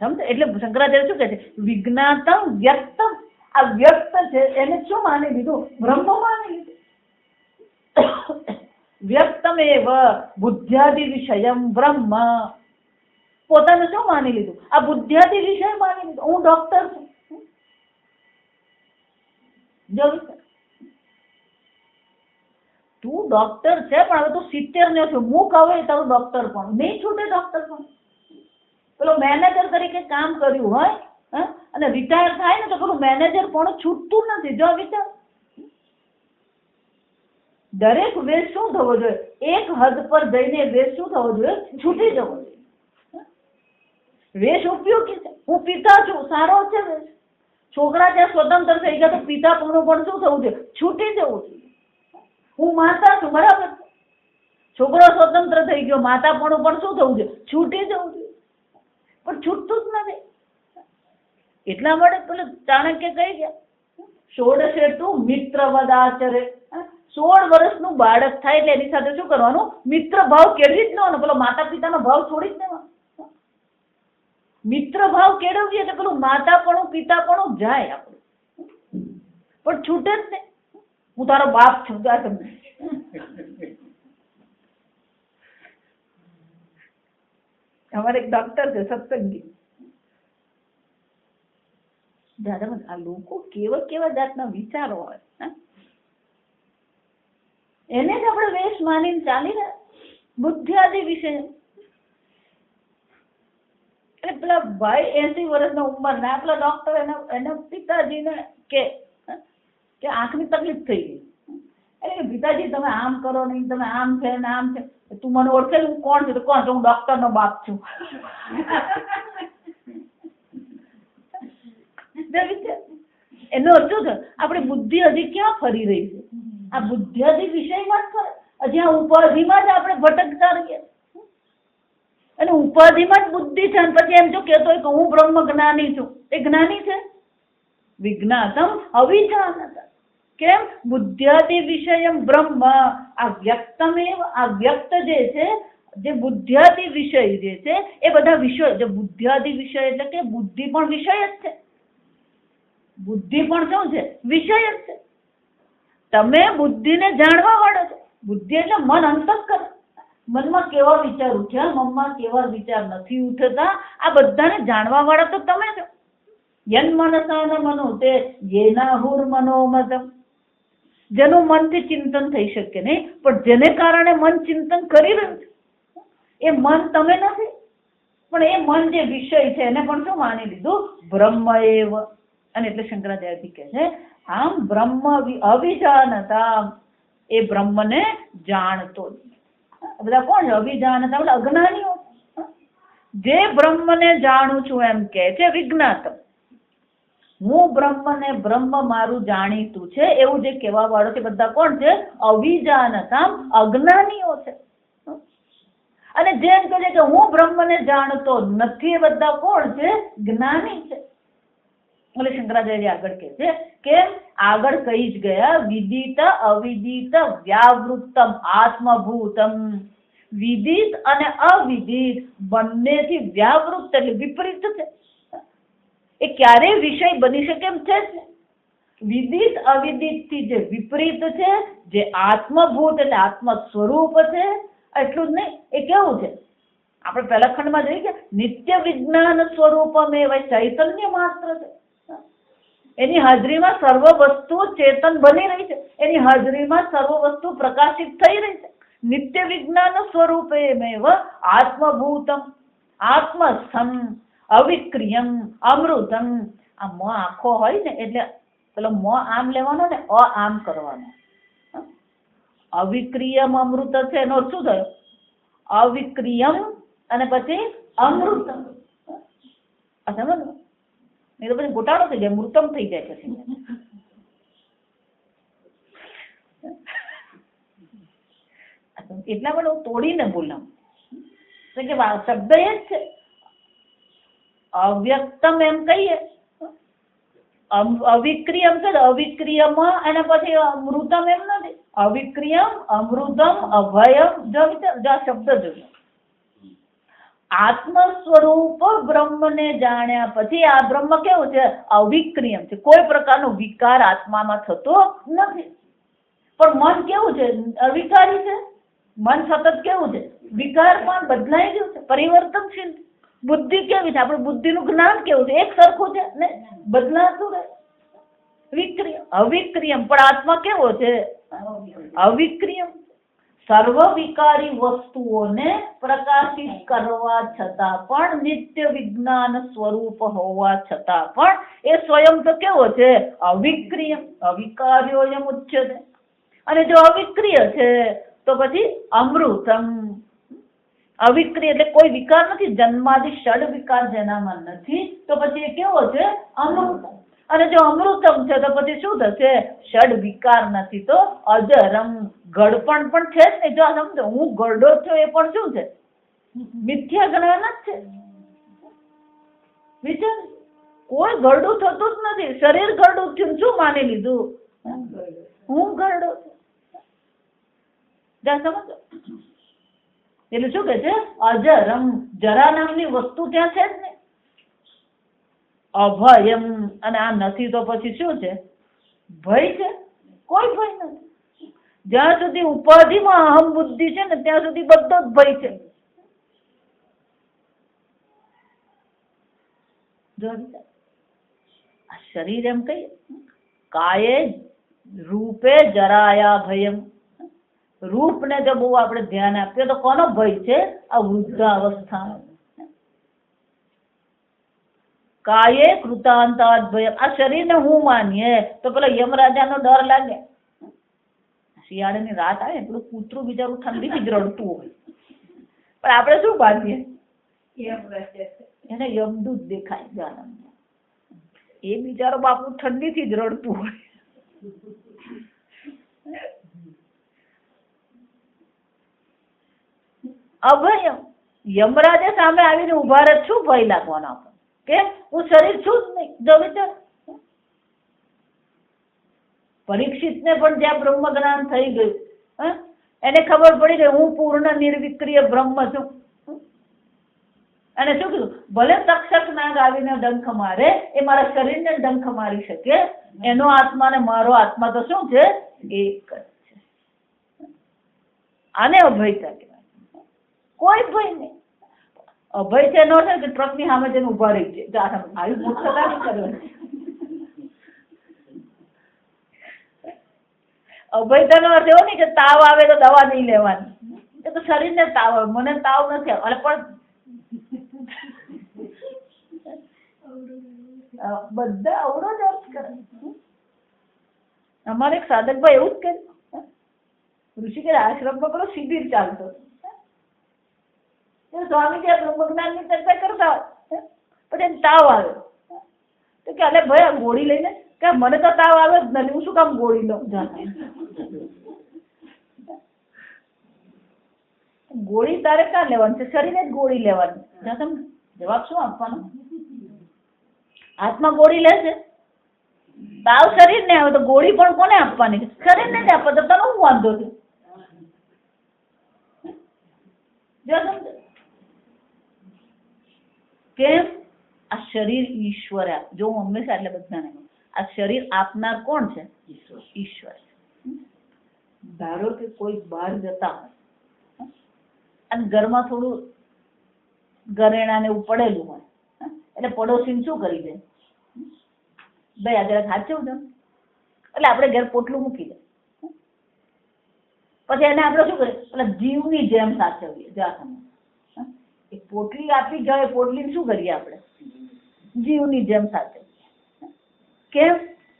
સમજે? એટલે શંકરાચાર્ય શું કહે છે? વિજ્ઞાતમ વ્યક્તમ. આ વ્યક્ત છે એને શું માની લીધું? બ્રહ્મ માની લીધું. વ્યક્તમેવ બુદ્ધ્યાદિ વિષયમ બ્રહ્મ. પોતાને શું માની લીધું? આ બુદ્ધ્યાદિ વિષય માની લીધું. હું ડોક્ટર છું. તું ડોક્ટર છે પણ હવે તું 70 ને છું. હું કહું એ તારું ડોક્ટર પણ નહીં છૂટે. ડોક્ટર પણ પેલો મેનેજર તરીકે કામ કર્યું હોય અને રિટાયર થાય ને તો પેલું મેનેજર પણ છૂટતું નથી. જો વિચાર, દરેક વેશ શું થવો જોઈએ? એક હદ પર જઈને વેશ શું થવો જોઈએ? છૂટી જવો જોઈએ. વેશ ઉપયોગી છે. હું પિતા છું, સારો છે વેશ. છોકરા જ્યાં સ્વતંત્ર થઈ ગયા તો પિતાપણું પણ શું થવું જોઈએ? છૂટી જવું જોઈએ. હું માતા છું, બરાબર. છોકરો સ્વતંત્ર થઈ ગયો, માતાપણું પણ શું થવું જોઈએ? છૂટી જવું જોઈએ. પણ છૂટતું જ નથી. એટલા માટે પેલું ચાણક્ય કહી ગયા, 16 તું મિત્રવદ આચરે. 16 વર્ષનું બાળક થાય એટલે એની સાથે શું કરવાનું? મિત્ર ભાવ કેળવી જ દેવાનો. પેલો માતા પિતાનો ભાવ છોડી જ દેવાનો. મિત્ર ભાવ કેળવીએ એટલે પેલું માતાપણું પિતાપણું જાય આપણું, પણ છૂટે જ નહીં. હું તારો બાપ છું. અમારે એક ડોક્ટર છે સત્સંગી. આ લોકો કેવા કેવા જાતના વિચારો હોય. એને જ આપણે વેશ માનીને ચાલીને બુદ્ધિઆદિ વિશે. એટલે પેલા ભાઈ 80 વર્ષના ઉંમરના પેલા ડોક્ટર એના પિતાજીને કે આંખની તકલીફ થઈ ગઈ. એટલે પિતાજી તમે આમ કરો નહીં, તમે આમ છે ને આમ છે. તું મને ઓળખે? હું કોણ છું? તો કોણ? હું ડોક્ટર નો બાપ છું. એનો અર્થ શું છે? આપણી બુદ્ધિ હજી ક્યાં ફરી રહી છે? આ બુદ્ધિઆદિ વિષયમાં જ ફરે. હજી આ ઉપાધિમાં જ આપણે ભટકતા રહીએ. અને ઉપાધિમાં જ બુદ્ધિ છે. પછી એમ જો કહેતો હોય કે હું બ્રહ્મ જ્ઞાની છું. એ જ્ઞાની છે? વિજ્ઞાતમ અવિજાનત. કેમ? બુદ્ધ્યાદિ વિષયમ બ્રહ્મ. આ વ્યક્તમેવ. આ વ્યક્ત જે છે, જે બુદ્ધ્યાદિ વિષય જે છે એ બધા વિષય. જે બુદ્ધ્યાદિ વિષય એટલે કે બુદ્ધિ પણ વિષય જ છે. બુદ્ધિ પણ શું છે? વિષય જ છે. તમે બુદ્ધિને જાણવા વાળો છો. બુદ્ધિ એટલે મન, અંતઃકરણ. મનમાં કેવા વિચાર ઉઠ્યા, મનમાં કેવા વિચાર નથી ઉઠતા, આ બધાને જાણવા વાળા તો તમે છો. યન મનસા ન મનોતે યેનાહુર મનોમતમ. જેનું મનથી ચિંતન થઈ શકે નહીં, પણ જેને કારણે મન ચિંતન કરી રહ્યું છે એ મન તમે નથી. પણ એ મન જે વિષય છે એને પણ શું માની લીધું? બ્રહ્મ એવ. અને એટલે શંકરાચાર્ય કહે છે આમ બ્રહ્મ અવિજાનતા. એ બ્રહ્મને જાણતો. બધા કોણ છે? અવિજાનતા એટલે અજ્ઞાનીઓ. જે બ્રહ્મને જાણું છું એમ કે છે વિજ્ઞાતમ. હું બ્રહ્મને બ્રહ્મ મારું જાણીતું છે એવું જે કહેવા વાળો છે બધા કોણ છે? અવિજાનતા, અજ્ઞાનીઓ છે. અને જેમ કહે છે કે હું બ્રહ્મને જાણતો નથી એ બધા કોણ છે? જ્ઞાની છે. એટલે શંકરાચાર્ય આગળ કહે છે કેમ? આગળ કહી જ ગયા વિદિત અવિદિત વ્યાવૃત્તમ આત્મભૂતમ. વિદિત અને અવિદિત બંનેથી વ્યાવૃત્ત એટલે વિપરીત છે. એ ક્યારેય વિષય બની શકે એમ છે જ. વિદિત અવિદિત થી જે વિપરીત છે, જે આત્મભૂત એટલે આત્મ સ્વરૂપ છે, એટલું જ નહીં, એ કેવું છે? આપણે પહેલા ખંડમાં જોઈએ કે નિત્ય વિજ્ઞાન સ્વરૂપમ એ ચૈતન્ય માત્ર છે. એની હાજરીમાં સર્વ વસ્તુ ચેતન બની રહી છે. એની હાજરીમાં સર્વ વસ્તુ પ્રકાશિત થઈ રહી છે. નિત્ય વિજ્ઞાન સ્વરૂપે મેવ આત્મભૂતમ આત્મસ્થમ અવિક્રિયમ અમૃતમ. આ મ આખો હોય ને એટલે પેલો મ આમ લેવાનો ને અ આમ કરવાનો. અવિક્રિયમ અમૃત છે એનો શું થયો? અવિક્રિયમ અને પછી અમૃતમ. આ સમજ ને? નહીં તો પછી ગોટાળો થઈ જાય, મૃતમ થઈ જાય પછી. એટલા માટે હું તોડીને બોલાવું કે શબ્દ એ જ છે. અવ્યક્તમ એમ કહીએ, અવિક્રિયમ છે, અવિક્રિયમાં અને પછી અમૃતમ એમ નથી. અવિક્રિયમ, અમૃતમ, અભયમ, જો આ શબ્દ જોયો. આત્મ સ્વરૂપ બ્રહ્મને જાણ્યા પછી આ બ્રહ્મ કેવું છે? અવિક્રિયમ છે, કોઈ પ્રકારનો વિકાર આત્મામાં થતો નથી. પણ મન કેવું છે? અવિકારી છે. મન સતત કેવું છે? વિકાર પણ બદલાઈ ગયું છે, પરિવર્તનશીલ. બુદ્ધિ કેવી છે? આપણે બુદ્ધિનું જ્ઞાન કેવું છે? એક સરખું છે ને, બદલાતું રહે. વિક્રિયમ, અવિક્રિયમ, પણ આત્મા કેવો છે? અવિક્રિયમ. સર્વ વિકારી વસ્તુઓને પ્રકાશિત કરવા છતાં પણ, નિત્ય વિજ્ઞાન સ્વરૂપ હોવા છતાં પણ એ સ્વયં તો કેવો છે? અવિક્રિય. અવિકાર્યો એમ ઉચ્ચતે. અને જો અવિક્રિય છે તો પછી અમૃતમ. અવિક્રિય એટલે કોઈ વિકાર નથી, જન્માદિ ષડ વિકાર જેનામાં નથી, તો પછી એ કેવો છે? અમૃતમ. અને જો અમૃતમ છે તો પછી શું થશે? ષડ વિકાર નથી તો અજરમ. ગળપણ પણ છે જ નહીં. જો સમજો, હું ગરડો છું એ પણ શું છે? મિથ્યા જ્ઞાન જ છે. વિચાર, કોઈ ગરડું થતું જ નથી. શરીર ગરડું થયું, શું માની લીધું? હું ગરડો છું. સમજો. એટલે શું કે છે? અજરમ. જરા નામની વસ્તુ ત્યાં છે જ નહીં. અભયમ. અને આ નથી તો પછી શું છે? ભય છે. કોઈ ભય નથી. જ્યાં સુધી ઉપાધિમાં અહમ બુદ્ધિ છે ને ત્યાં સુધી બધો જ ભય છે. આ શરીર એમ કહીએ, કાયે રૂપે જરાયા ભયમ. રૂપને જો બહુ આપણે ધ્યાન આપીએ તો કોનો ભય છે? આ વૃદ્ધાવસ્થાનો. કાયે કૃતાંતાદ ભયમ. આ શરીરને હું માનીએ તો પેલો યમરાજાનો ડર લાગે. શિયાળાની રાત આવે એટલું કૂતરું બિચારું ઠંડીથી જ રડતું હોય, પણ આપણે શું માનીએ? એને યમદૂત દેખાય જાનમ. એ બિચારો બાપુ ઠંડીથી જ રડતું હોય. અભયમ. યમરાજે સામે આવીને ઉભા રહે, શું ભય લાગવાનો આપણને? કેમ? હું શરીર છું જ નહીં. જો વિચાર, પરીક્ષિતને પણ જ્યાં બ્રહ્મ જ્ઞાન થઈ ગયું, એને ખબર પડી કે હું પૂર્ણ નિર્વિક્રિય બ્રહ્મ છું. અને શું કીધું? ભલે તક્ષક નાગ આવીને ડંખ મારે, એ મારા શરીરને ડંખ મારી શકે. એનો આત્મા ને મારો આત્મા તો શું છે? એક જ છે. આને અભયતા કહેવાય. કોઈ ભય નહીં. અભય છે નો થાય કે ટ્રકની સામે જઈને ઉભા રહી છે. આવી મૂર્ખતા નહીં કરવાની. અભયતાનો અર્થ એવો નહીં કે તાવ આવે તો દવા નહીં લેવાની. એ તો શરીરને તાવ આવે, મને તાવ નથી આવે. પણ બધા અવળો જ અર્થ કરે. અમારે એક સાધકભાઈ એવું જ કર્યું. ઋષિકેશ આશ્રમમાં પેલો શિબિર ચાલતો, સ્વામીજી બ્રહ્મ જ્ઞાનની ચર્ચા કરતા હોય, પછી એને તાવ આવ્યો તો કે અલે ભાઈ આ ગોળી લઈને, કે મને તો તાવ આવે જ નથી, હું શું કામ ગોળી લઉં? ગોળી તારે ક્યાં લેવાની છે? શરીરે જ ગોળી લેવાની. તમે જવાબ શું આપવાનો? હાથમાં ગોળી લેશે, તાવ શરીર ને આવે તો ગોળી પણ કોને આપવાની? શરીર ને જ આપવા. તો તને શું વાંધો છે? કેમ? આ શરીર ઈશ્વર આપ. જો હું હંમેશા એટલે બધાને આ શરીર આપનાર કોણ છે? ઈશ્વર. ધારો કે કોઈ બહાર જતા હોય અને ઘરમાં થોડું ઘરેણાને એવું પડેલું હોય, એટલે પડોશી શું કરી દે? ભાઈ આ જરા સાચવું છે, એટલે આપણે ઘર પોટલું મૂકી દે. પછી એને આપણે શું કરીએ? એટલે જીવની જેમ સાચવીએ. જ્યાં એક પોટલી આપી જાય, પોટલી શું કરીએ આપણે? જીવની જેમ સાચવીએ. કેમ?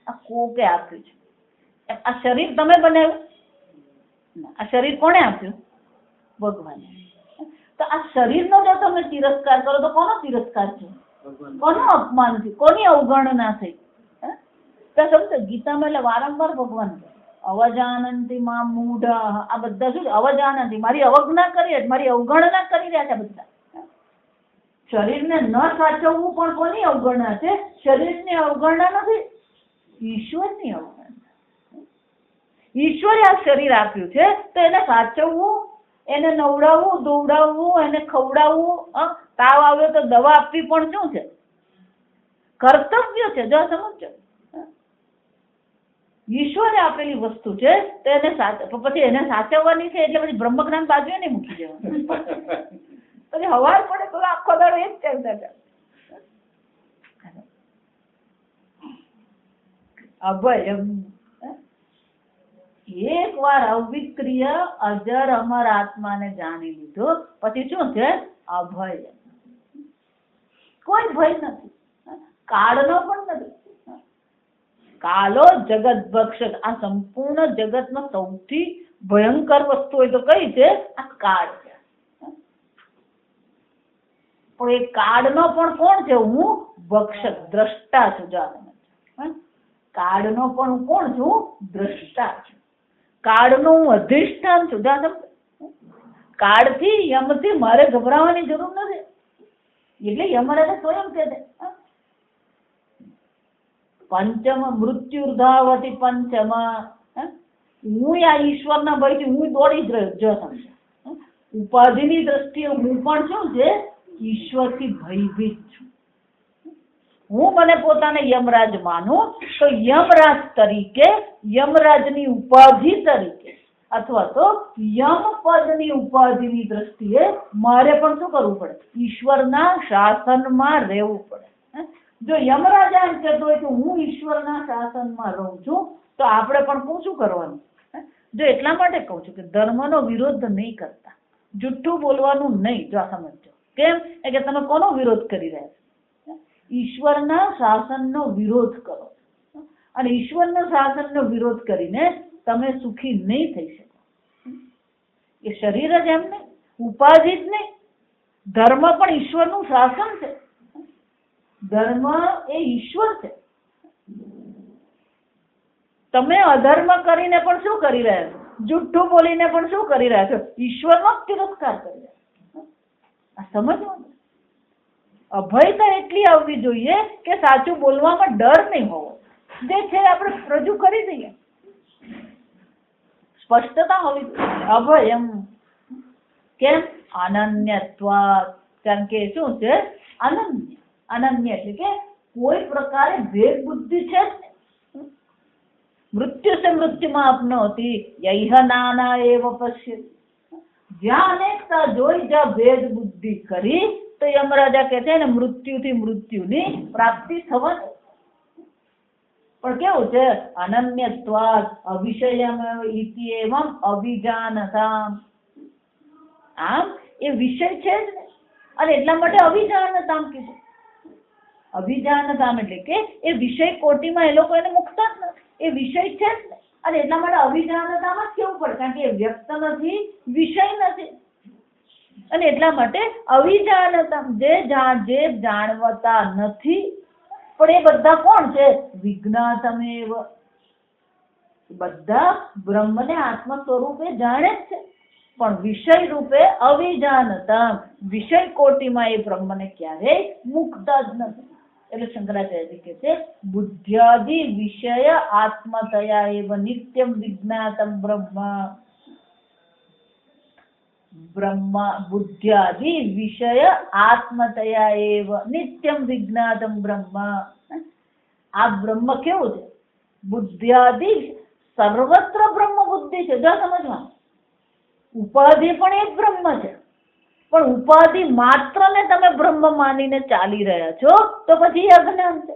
આ કોકે આપ્યું છે. આ શરીર તમે બનાવ્યું? આ શરીર કોણે આપ્યું? ભગવાને. તો આ શરીરનો જો તમે તિરસ્કાર કરો તો કોનો તિરસ્કાર છે? કોનું અપમાન થયું, કોની અવગણના થઈ? તો સમજો ગીતામાં એટલે વારંવાર ભગવાન કહે અવજાનંતી માં મૂઢ, આ બધા શું અવજાનંતી, મારી અવજ્ઞા કરી, મારી અવગણના કરી રહ્યા છે બધા. શરીરને ન સાચવવું પણ કોની અવગણના છે? શરીરની અવગણના નથી, ઈશ્વરની અવગણના. ઈશ્વરે આ શરીર આપ્યું છે તો એને સાચવવું, એને નવડાવવું, દોવડાવવું, એને ખવડાવવું, તાવ આવ્યો તો દવા આપવી પણ શું છે? કર્તવ્ય છે. જો સમજો, ઈશ્વરે આપેલી વસ્તુ છે તો એને પછી એને સાચવવાની છે એટલે પછી બ્રહ્મજ્ઞાન બાજુએ નહીં મૂકી દેવાનું. પછી હવાર પડે તો આખો દાડો એ જ ચાલતા ચાલે. અભય એક વાર અવિક્રિય અજર અમર આત્માને જાણી લીધો પછી શું છે? અભય. કોઈ ભય નથી, કાળનો પણ નથી. કાલો જગત ભક્ષક, આ સંપૂર્ણ જગતમાં સૌથી ભયંકર વસ્તુ હોય તો કઈ છે? આ કાળ છે. પણ એ કાળનો પણ કોણ છે? હું ભક્ષક, દ્રષ્ટા છું. કાળનો પણ હું કોણ છું? દ્રષ્ટા છું. કાળનો હું અધિષ્ઠાન છું. કાળથી યમથી મારે ગભરાવાની જરૂર નથી. એટલે યમરાજે સ્વયં કહે છે પંચમ મૃત્યુર્ધાવતી પંચમ. હું આ ઈશ્વરના ભયથી હું દોડી જ રહ્યો. જો ઉપાધિની દ્રષ્ટિએ હું પણ શું છે? ઈશ્વરથી ભયભીત છું. હું મને પોતાને યમરાજ માનું તો યમરાજ તરીકે, યમરાજની ઉપાધિ તરીકે અથવા તો યમપદની ઉપાધિની દ્રષ્ટિએ મારે પણ શું કરવું પડે? ઈશ્વરના શાસનમાં રહેવું પડે. જો યમરાજ એમ કહેતો હોય કે હું ઈશ્વરના શાસનમાં રહું છું તો આપણે પણ શું કરવાનું? જો એટલા માટે કહું છું કે ધર્મનો વિરોધ નહીં કરતા, જુઠ્ઠું બોલવાનું નહીં. જો સમજો કેમ કે તમે કોનો વિરોધ કરી રહ્યા છો? ઈશ્વરના શાસનનો વિરોધ કરો. અને ઈશ્વરના શાસનનો વિરોધ કરીને તમે સુખી નહીં થઈ શકો. એ શરીર જ એમ નહીં, ઉપાધિ જ નહીં, ધર્મ પણ ઈશ્વરનું શાસન છે. ધર્મ એ ઈશ્વર છે. તમે અધર્મ કરીને પણ શું કરી રહ્યા છો? જુઠ્ઠું બોલીને પણ શું કરી રહ્યા છો? ઈશ્વરનો તિરસ્કાર કરી રહ્યા છો. આ સમજવાનું. અભયતા એટલી આવવી જોઈએ કે સાચું બોલવામાં ડર નહીં હોવો. જે છે આપણે રજૂ કરી દઈએ. સ્પષ્ટતા હોવી જોઈએ. અભય એમ કેમ? અનન્યત્વાત્. કારણ કે શું છે? અનન્ય. અનન્ય એટલે કે કોઈ પ્રકારે ભેદ બુદ્ધિ છે જ નહીં. મૃત્યુ સે મૃત્યુમાં આપનોતી યહ નાના એવ પશ્ય. જ્યાં અનેકતા જોઈ, જ્યાં ભેદ બુદ્ધિ કરી તો યમરાજા કહે છે ને મૃત્યુથી મૃત્યુની પ્રાપ્તિ થવાની. પણ કેવું છે? અનન્યત્વાદ અવિષયમ ઇતિ એવમ અવિજાનતામ. આમ એ વિષય છે જ ને, અને એટલા માટે અવિજાનતામ કીધું. અભિજાનતામ એટલે કે એ વિષય કોટીમાં એ લોકો એને મુકતા જ નથી. એ વિષય છે જ ને, અને એટલા માટે અભિજાનતામાં જ કેવું પડે, કારણ કે એ વ્યક્ત નથી, વિષય નથી. અને એટલા માટે અવિજાનતામ જે જાણવતા નથી, પણ એ બધા કોણ છે? વિજ્ઞાતમેવ. બધા બ્રહ્મને આત્મ સ્વરૂપે જાણે જ છે, પણ વિષય રૂપે અવિજાનતામ. વિષય કોટીમાં એ બ્રહ્મને ક્યારેય મુકતા જ નથી. એટલે શંકરાચાર્ય કહે છે બુદ્ધ્યાદિ વિષય આત્મતયા એવ નિત્યમ વિજ્ઞાતમ બ્રહ્મ. બ્રહ્મ બુદ્ધ્યાદિ વિષય આત્મતયા એવ નિત્યમ વિજ્ઞાતમ બ્રહ્મ. આ બ્રહ્મ કેવું છે? બુદ્ધ્યાદિ સર્વત્ર બ્રહ્મ બુદ્ધિ છે. જો સમજવાનું. ઉપાધિ પણ એક બ્રહ્મ છે, પણ ઉપાધિ માત્ર ને તમે બ્રહ્મ માનીને ચાલી રહ્યા છો તો પછી અજ્ઞાન છે.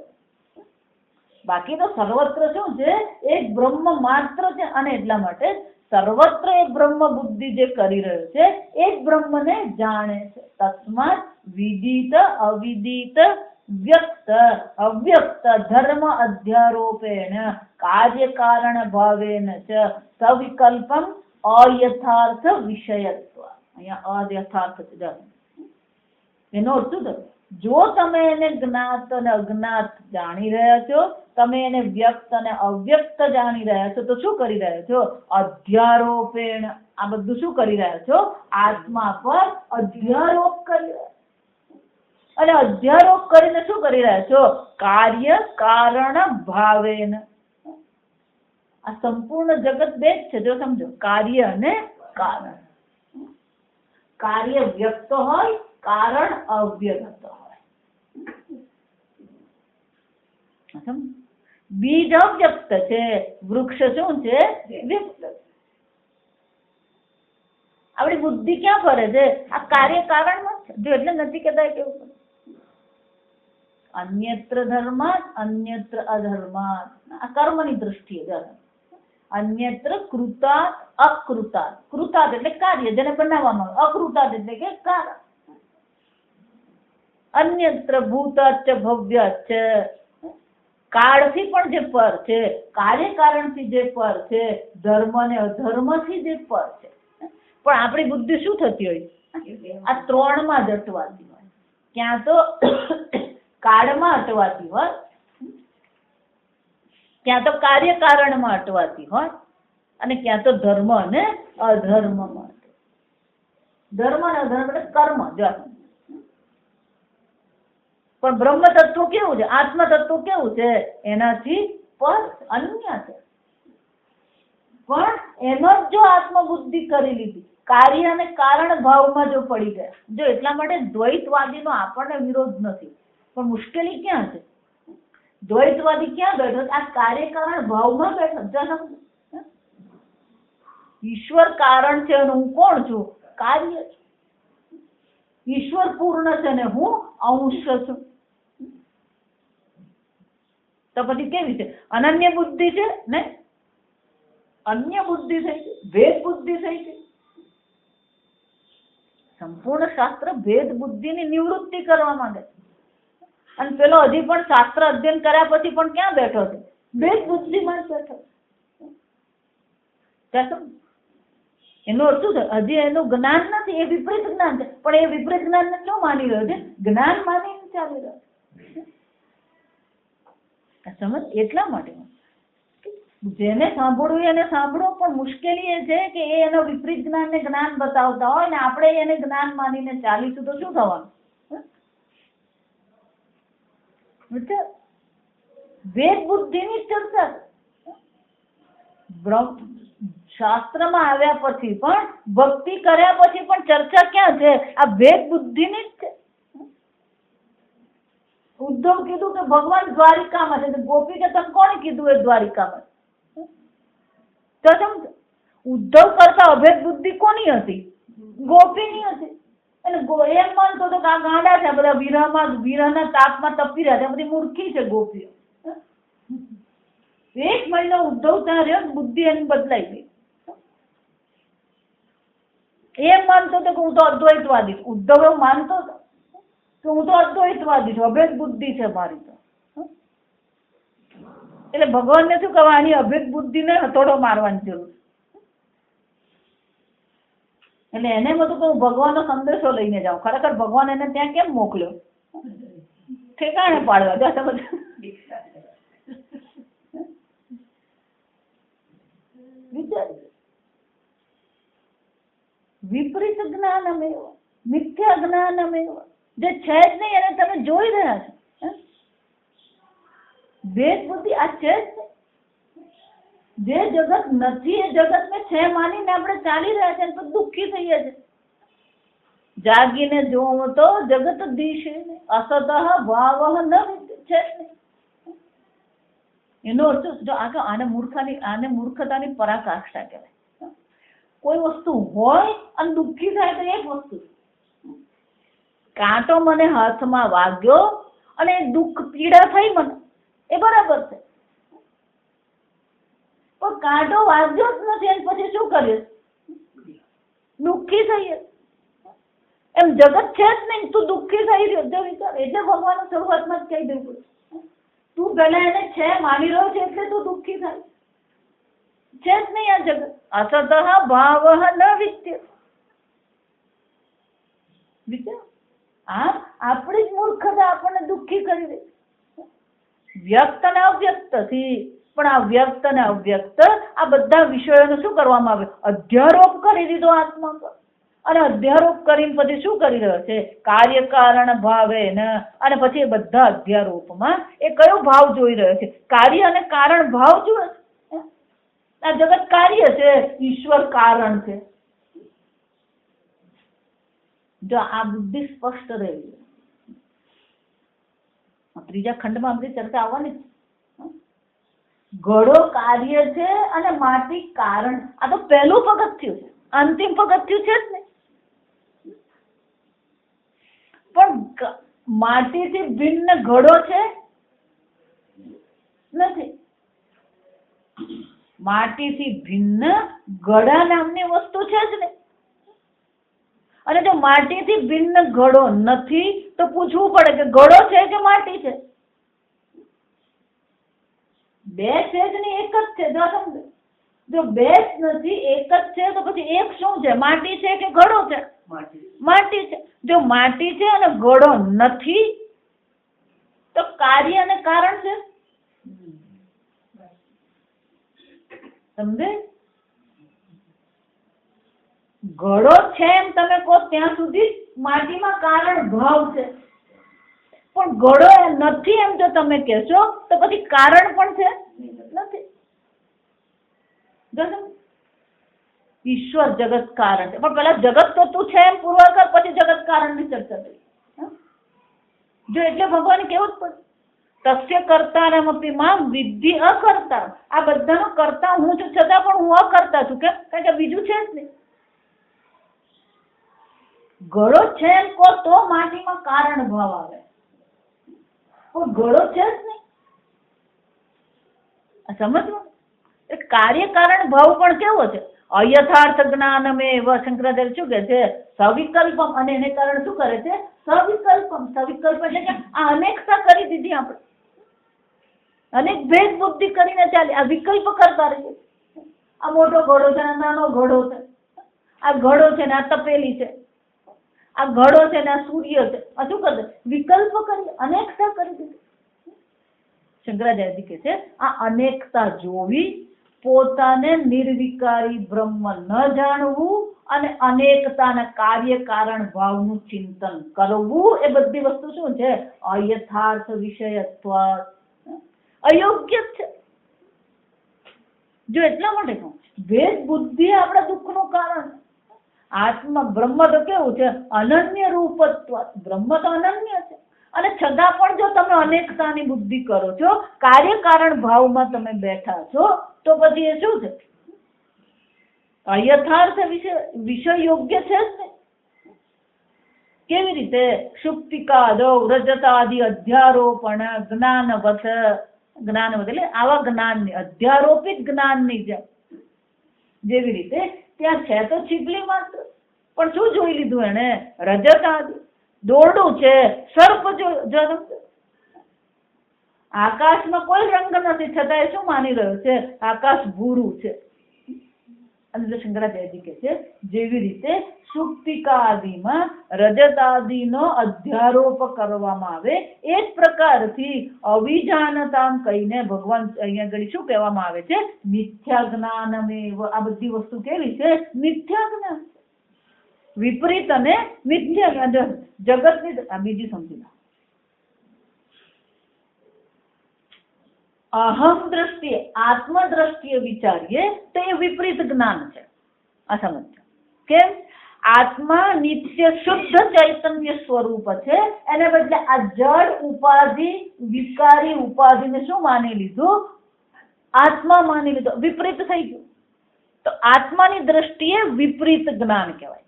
બાકી તો સર્વત્ર શું છે? એક બ્રહ્મ માત્ર છે. અને એટલા માટે સર્વત્ર એક બ્રહ્મ બુદ્ધિ જે કરી રહ્યો છે એક બ્રહ્મને જાણે છે. તસ્માત વિદિત અવિદિત વ્યક્ત અવ્યક્ત ધર્મ અધ્યારોપેણ કાર્ય કારણ ભાવેન ચ સવિકલ્પમ અયથાર્થ વિષયત્વ. અહીંયા અયથાર્થ એનો અર્થ શું થયો? જો તમે એને જ્ઞાત અને અજ્ઞાત જાણી રહ્યા છો, તમે એને વ્યક્ત અને અવ્યક્ત જાણી રહ્યા છો, તો શું કરી રહ્યા છો? અધ્યારોપેણ. આ બધું શું કરી રહ્યા છો? આત્મા પર અધ્યારોપ કરી રહ્યા છો. અને અધ્યારોપ કરીને શું કરી રહ્યા છો? કાર્ય કારણ ભાવેન. આ સંપૂર્ણ જગત બે જ છે, જો સમજો, કાર્ય અને કારણ. કાર્ય વ્યક્ત હોય, કારણ અવ્યક્ત હોય. બીજ અવ્યક્ત છે, વૃક્ષ શું છે? વ્યક્ત. આપણી બુદ્ધિ ક્યાં ફરે છે? આ કાર્ય કારણમાં છે. જો એટલે નથી કહેતા કેવું અન્યત્ર ધર્માત અન્યત્ર અધર્માત. આ કર્મની દ્રષ્ટિએ. અન્યત્ર કૃતાત અકૃતાત. કૃતાત એટલે કાર્ય, જેને બનાવવામાં આવે. અકૃતાત એટલે કે કારણ. અન્યત્ર ભૂતાચ ભવ્યાચ. કાળથી પણ જે પર છે, કાર્ય કારણથી જે પર છે, ધર્મ અને અધર્મથી જે પર છે. પણ આપણી બુદ્ધિ શું થતી હોય? આ ત્રણમાં જ અટવાતી હોય. ક્યાં તો કાળમાં અટવાતી હોય, ક્યાં તો કાર્ય કારણમાં અટવાતી હોય, અને ક્યાં તો ધર્મ અને અધર્મમાં. ધર્મ અને અધર્મ એટલે કર્મ. પણ બ્રહ્મ તત્વ કેવું છે? આત્મ તત્વ કેવું છે? એનાથી પર અન્ય છે. પણ એનો જ જો આત્મબુદ્ધિ કરી લીધી, કાર્ય અને કારણ ભાવમાં જો પડી ગયા, જો એટલા માટે દ્વૈતવાદીનો આપણને વિરોધ નથી. પણ મુશ્કેલી ક્યાં છે? દ્વૈતવાદી ક્યાં બેઠો? આ કાર્ય કારણ ભાવમાં બેઠો. ઈશ્વર કારણ છે અને હું કોણ છું? કાર્ય છું. ઈશ્વર પૂર્ણ છે ને હું અંશ છું. તો પછી કેવી છે? અનન્ય બુદ્ધિ છે ને? અન્ય બુદ્ધિ થઈ છે, ભેદ બુદ્ધિ થઈ છે. સંપૂર્ણ શાસ્ત્ર ભેદ બુદ્ધિની નિવૃત્તિ કરવા માંગે. અને પેલો હજી પણ શાસ્ત્ર અધ્યયન કર્યા પછી પણ ક્યાં બેઠો છે? ભેદ બુદ્ધિમાં જ બેઠો. એનો અર્થ શું છે? હજી એનું જ્ઞાન નથી, એ વિપરીત જ્ઞાન છે. પણ એ વિપરીત જ્ઞાન ને શું માની રહ્યો છે? જ્ઞાન માનીને ચાલી રહ્યો છે. સમજ? એટલા માટે જેને સાંભળવું એને સાંભળો, પણ મુશ્કેલી એ છે કે એ એનો વિપરીત જ્ઞાન ને જ્ઞાન બતાવતા હોય ને આપણે એને જ્ઞાન માનીને ચાલીશું તો શું થવાનું? વેદ બુદ્ધિની ચર્ચા શાસ્ત્રમાં આવ્યા પછી પણ, ભક્તિ કર્યા પછી પણ ચર્ચા ક્યાં છે? આ ભેદ બુદ્ધિની જ છે. ઉદ્ધવ કીધું કે ભગવાન દ્વારિકામાં છે, ગોપી કે તમે કોણે કીધું એ દ્વારિકામાં? તો ઉદ્ધવ કરતા અભેદ બુદ્ધિ કોની હતી? ગોપીની હતી. એટલે એમ માનતો હતો કે આ ગાંડા છે, બધા વિરહના તાપમાં તપી રહ્યા છે, બધી મૂર્ખી છે ગોપીઓ. 1 મહિનો ઉદ્ધવ ત્યાં રહ્યો, બુદ્ધિ એની બદલાઈ ગઈ. એમ માનતો હતો કે હું તો અદ્વૈતવાદી છું. ઉદ્ધવ એવું માનતો હતો કે હું તો અદ્વૈતવાદી છું, અભેદ બુદ્ધિ છે મારી તો. એટલે ભગવાનને શું કહેવાય? અભેદ બુદ્ધિને હથોડો મારવાની જરૂર. એટલે એને બધું કે હું ભગવાનનો સંદેશો લઈને જાઉં. ખરેખર ભગવાન એને ત્યાં કેમ મોકલ્યો? ઠેકાણે પાડવા. વિચાર. વિપરીત જ્ઞાનમેવ મિથ્યા જ્ઞાનમેવ. જે છે જ નહીં એને તમે જોઈ રહ્યા છો. ભેદ બુદ્ધિ આ છે જ. જે જગત નથી એ જગત ને છે માનીને આપણે ચાલી રહ્યા છે તો દુઃખી થઈએ છે. જાગીને જોવો તો જગત દિશે અસતઃ ભાવ ન છે. એનો અર્થ જો આને મૂર્ખતાની પરાકાષ્ઠા કહેવાય. કોઈ વસ્તુ હોય અને દુઃખી થાય તો એક વસ્તુ. કાંટો મને હાથમાં વાગ્યો અને દુઃખ પીડા થઈ મને, એ બરાબર છે. પણ કાંટો વાગ્યો જ નથી અને પછી શું કરીએ? દુઃખી થઈએ. એમ જગત છે જ નહીં, તું દુઃખી થઈ રહ્યો વિચાર. એટલે ભગવાન શરૂઆતમાં જ કહી દેવું પડે, તું પેલા એને છે માની રહ્યો છે એટલે તું દુઃખી થાય છે જ નહીં. આ જગત અસતઃ ભાવ ન વિદ્ય. વિચાર આમ આપણી જ મૂર્ખતા આપણને દુઃખી કરી દે. વ્યક્ત અને અવ્યક્ત થી, પણ આ વ્યક્ત અને અવ્યક્ત આ બધા વિષયોનો શું કરવામાં આવે? અધ્યારોપ કરી દીધો આત્મા પર. અને અધ્યારોપ કરીને પછી શું કરી રહ્યો છે? કાર્યકારણ ભાવે ને. અને પછી એ બધા અધ્યારોપમાં એ કયો ભાવ જોઈ રહ્યો છે? કાર્ય અને કારણ ભાવ જોવે છે. આ જગત કાર્ય છે, ઈશ્વર કારણ છે. જો આ બુદ્ધિ સ્પષ્ટ રહેવી, ત્રીજા ખંડમાં આપણી ચર્ચા આવવાની છે. ઘડો કાર્ય છે અને માટી કારણ. આ તો પહેલું પગથિયું છે, અંતિમ પગથિયું છે જ ને. પણ માટીથી ભિન્ન ઘડો છે નથી. માટીથી ભિન્ન ઘડા નામની વસ્તુ છે જ ને. અને જો માટીથી ભિન્ન ઘડો નથી તો પૂછવું પડે કે ઘડો છે કે માટી છે? બે છે જ નહીં, એક જ છે. જો બે જ નથી, એક જ છે, તો પછી એક શું છે? માટી છે કે ઘડો છે? માટી છે. જો માટી છે અને ઘડો નથી તો કાર્ય અને કારણ છે. સમજે? ઘડો છે એમ તમે કહો ત્યાં સુધી માટીમાં કારણ ભાવ છે. પણ ઘડો નથી એમ જો તમે કહેશો તો પછી કારણ પણ છે નથી. ઈશ્વર જગત કારણ છે. પણ પેલા જગત તો તું છે એમ પુરવાર કર, પછી જગત કારણ ની ચર્ચા કરી. જો એટલે ભગવાન કેવું જ પડે, તસ્ય કર્તારમપી મામ વિદ્ધિ અકર્તા. આ બધાનો કરતા હું છું, છતાં પણ હું અકર્તા છું. કેમ? કારણ કે બીજું છે જ નહીં. ઘડો છે એમ કહો તો માટીમાં કારણ ભાવ આવે, પણ ઘડો છે જ નહીં. સમજવું? કાર્ય કારણ ભાવ પણ કેવો છે? અયથાર્થ જ્ઞાનમેવ. શંકરાચાર્ય શું કહે છે? સવિકલ્પમ. અને એને કારણે શું કરે છે? સવિકલ્પમ. સવિકલ્પ એટલે કે આ અનેકતા કરી દીધી આપણે. અનેક ભેદ બુદ્ધિ કરીને ચાલે. આ વિકલ્પ કરતા રહીએ. આ મોટો ઘડો છે, નાનો ઘડો છે, આ ઘડો છે ને આ તપેલી છે, આ ઘડો છે ને આ સૂર્ય છે. આ શું કરે? વિકલ્પ કરી, અનેકતા કરી દીધી. શંકરાચાર્ય કહે છે આ અનેકતા જોવી, પોતાને નિર્વિકારી બ્રહ્મ ન જાણવું અને અનેકતાના કાર્ય કારણ ભાવનું ચિંતન કરવું, એ બધી વસ્તુ શું છે? અયથાર્થ વિષયત્વ, અયોગ્ય છે. જો એટલા માટે કહું, ભેદ બુદ્ધિ આપણા દુઃખનું કારણ. આત્મા બ્રહ્મ તો કેવું છે? અનન્ય રૂપત્વ. બ્રહ્મ તો અનન્ય છે. અને છતાં પણ જો તમે અનેકતાની બુદ્ધિ કરો છો, કાર્યકારણ ભાવમાં તમે બેઠા છો, તો પછી એ શું છે? અયથાર્થ વિષય યોગ્ય છે જ ને. કેવી રીતે? સુપ્તિકાદો રજતાદિ અધ્યારોપણ જ્ઞાનવત. જ્ઞાનવત એટલે આવા જ્ઞાનની, અધ્યારોપિત જ્ઞાનની જેવી રીતે ત્યાં છે તો છીપલી માત્ર, પણ શું જોઈ લીધું એને? રજતાદિ. દોરડું છે, સર્પ જન્મ. આકાશમાં કોઈ રંગ નથી, છતાં એ શું માની રહ્યો છે? આકાશ ભૂરું છે. અને શંકરાચાર્યજી કહે છે જેવી રીતે સુપ્તિકા આદિમાં રજતાદિનો અધ્યારોપ કરવામાં આવે, એ જ પ્રકારથી અવિજાનતામ કહીને ભગવાન અહીંયા આગળ શું કહેવામાં આવે છે? મિથ્યા જ્ઞાનમેવ. આ બધી વસ્તુ કેવી છે? મિથ્યા જ્ઞાન. વિપરીત અને મિથ્યા જ્ઞાન. જગતની આ બીજી સમજી લો. અહમ દ્રષ્ટિએ, આત્મ દ્રષ્ટિએ વિચારીએ તો એ વિપરીત જ્ઞાન છે. આ સમજો. કેમ? આત્મા નિત્ય શુદ્ધ ચૈતન્ય સ્વરૂપ છે, એને બદલે આ જડ ઉપાધિ, વિકારી ઉપાધિને શું માની લીધું? આત્મા માની લીધો. વિપરીત થઈ ગયું. તો આત્માની દ્રષ્ટિએ વિપરીત જ્ઞાન કહેવાય.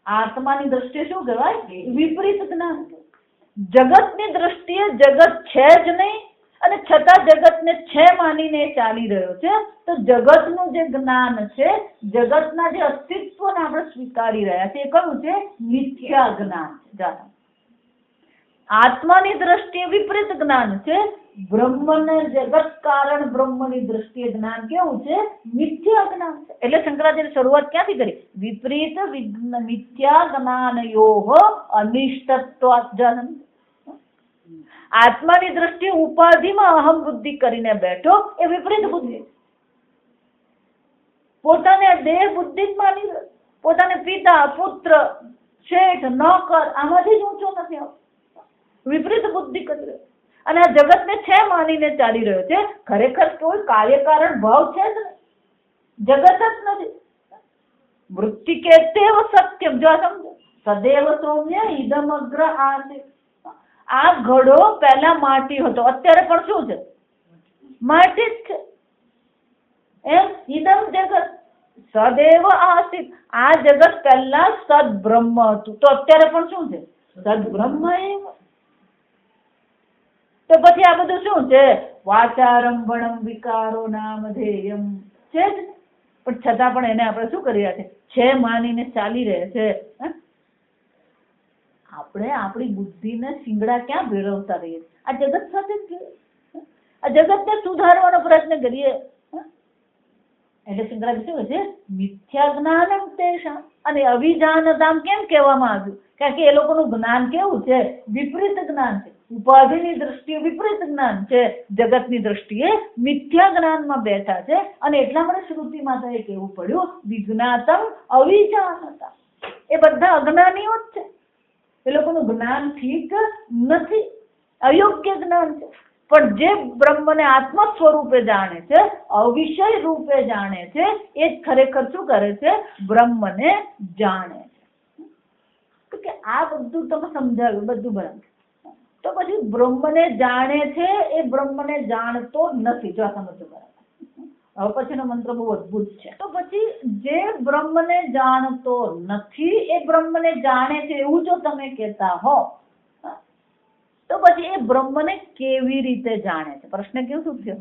આત્માની દ્રષ્ટિએ શું કહેવાય? વિપરીત જ્ઞાન. જગતની દ્રષ્ટિએ જગત છે જ નહીં, અને છતાં જગતને છે માનીને ચાલી રહ્યો છે. તો જગતનું જે જ્ઞાન છે, જગતના જે અસ્તિત્વને આપણે સ્વીકારી રહ્યા છે, એ કયું છે? મિથ્યા જ્ઞાન છે. આત્માની દ્રષ્ટિએ વિપરીત જ્ઞાન છે. બ્રહ્મને જગત કારણ બ્રહ્મની દ્રષ્ટિએ જ્ઞાન કેવું છે? મિથ્યા જ્ઞાન છે. એટલે શંકરાચાર્ય શરૂઆત ક્યાંથી કરી? વિપરીત મિથ્યા જ્ઞાનયોઃ અનિષ્ટત્વાત. આત્માની દ્રષ્ટિએ ઉપાધિમાં અહમ બુદ્ધિ કરીને બેઠો એ વિપરીત બુદ્ધિ. પોતાને દેહ બુદ્ધિ જ માની પોતાને પિતા પુત્ર શેઠ નોકર આમાંથી જ ઊંચો નથી આવતો. વિપરીત બુદ્ધિ કરી રહ્યો અને આ જગતને છે માનીને ચાલી રહ્યો છે. ખરેખર કોઈ કાર્યકારણ ભાવ છે જ નહીં, જગત જ નથી. મૃત્તિકેતેવ સત્યમ. જો સમજો સદૈવ સૌમ્ય ઇદમ અગ્ર આસિત. આ ઘડો પહેલા માટી હતો, અત્યારે પણ શું છે? માટી જ છે. એમ ઇદમ જગત સદૈવ આસિત. આ જગત પહેલા સદ બ્રહ્મ હતું, તો અત્યારે પણ શું છે? સદ બ્રહ્મ એવ. તો પછી આ બધું શું છે? વાચારંભણમ વિકારો નામધેયમ છે જ. પણ છતાં પણ એને આપણે શું કરી રહ્યા છે માનીને ચાલી રહ્યા છે. આપણે આપણી બુદ્ધિને શિંગડા ક્યાં ભેળવતા રહીએ? આ જગત સાથે જ આ જગતને સુધારવાનો પ્રયત્ન કરીએ. એટલે શંકરાચાર્ય શું છે? મિથ્યા જ્ઞાનમ તેષામ. અને અવિજાનતામ કેમ કહેવામાં આવ્યું? કારણ કે એ લોકોનું જ્ઞાન કેવું છે? વિપરીત જ્ઞાન છે. ઉપાધિની દ્રષ્ટિએ વિપરીત જ્ઞાન છે, જગતની દ્રષ્ટિએ મિથ્યા જ્ઞાનમાં બેઠા છે. અને એટલા માટે શ્રુતિમાં તો એ કહેવું પડ્યું વિજ્ઞાતમ અવિજાનતા. એ બધા અજ્ઞાનીઓ જ છે. એ લોકોનું જ્ઞાન ઠીક નથી, અયોગ્ય જ્ઞાન છે. પણ જે બ્રહ્મને આત્મ સ્વરૂપે જાણે છે, અવિષય રૂપે જાણે છે, એ જ ખરેખર શું કરે છે? બ્રહ્મને જાણે છે. કે આ બધું તમે સમજાવ્યું, બધું બરાબર. તો પછી બ્રહ્મને જાણે છે એ બ્રહ્મને જાણતો નથી. જો સમજો બરાબર. હવે પછીનો મંત્ર બહુ અદભુત છે. તો પછી જે બ્રહ્મને જાણતો નથી એ બ્રહ્મને જાણે છે એવું જો તમે કહેતા હો, તો પછી એ બ્રહ્મને કેવી રીતે જાણે છે? પ્રશ્ન કેવું શું થયો?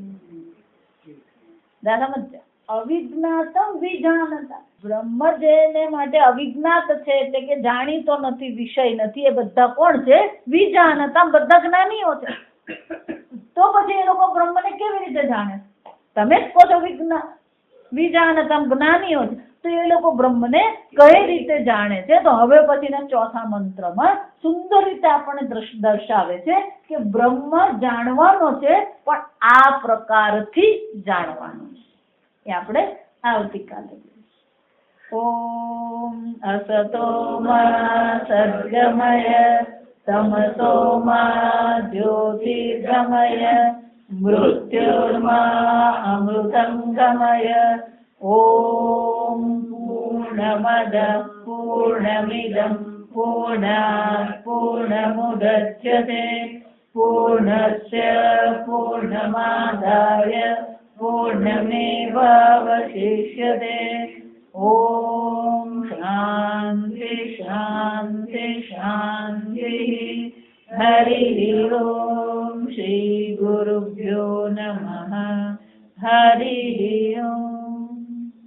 દાદા સમજ્યા? અવિજ્ઞાતમ વિજાનતા. બ્રહ્મ જેને માટે અવિજ્ઞાત છે એટલે કે જાણીતો નથી, વિષય નથી, એ બધા કોણ છે? વિજાનતા. બધા જ્ઞાનીઓ છે. તો પછી એ લોકો બ્રહ્મને કેવી રીતે જાણે? તમે જ કહો છો વિજાનતા જ્ઞાનીઓ છે, તો એ લોકો બ્રહ્મને કઈ રીતે જાણે છે? તો હવે પછીના ચોથા મંત્રમાં સુંદર રીતે આપણને દર્શાવે છે કે બ્રહ્મ જાણવાનો છે, પણ આ પ્રકારથી જાણવાનો છે. એ આપણે આવતીકાલે. ઓમ અસતો મા સદ્ગમય તમસો મા જ્યોતિર્ગમય મૃત્યુર્મા અમૃતં ગમય. ઓમ પૂર્ણમદ પૂર્ણમિદં પૂર્ણાત પૂર્ણમુદચ્યતે પૂર્ણસ્ય પૂર્ણમાદાય પૂર્ણમેવાવશિષ્યતે. ઓમ શાંતિ શાંતિ શાંતિ. હરિ ઓમ શ્રી ગુરુભ્યો નમઃ. હરિ ઓમ.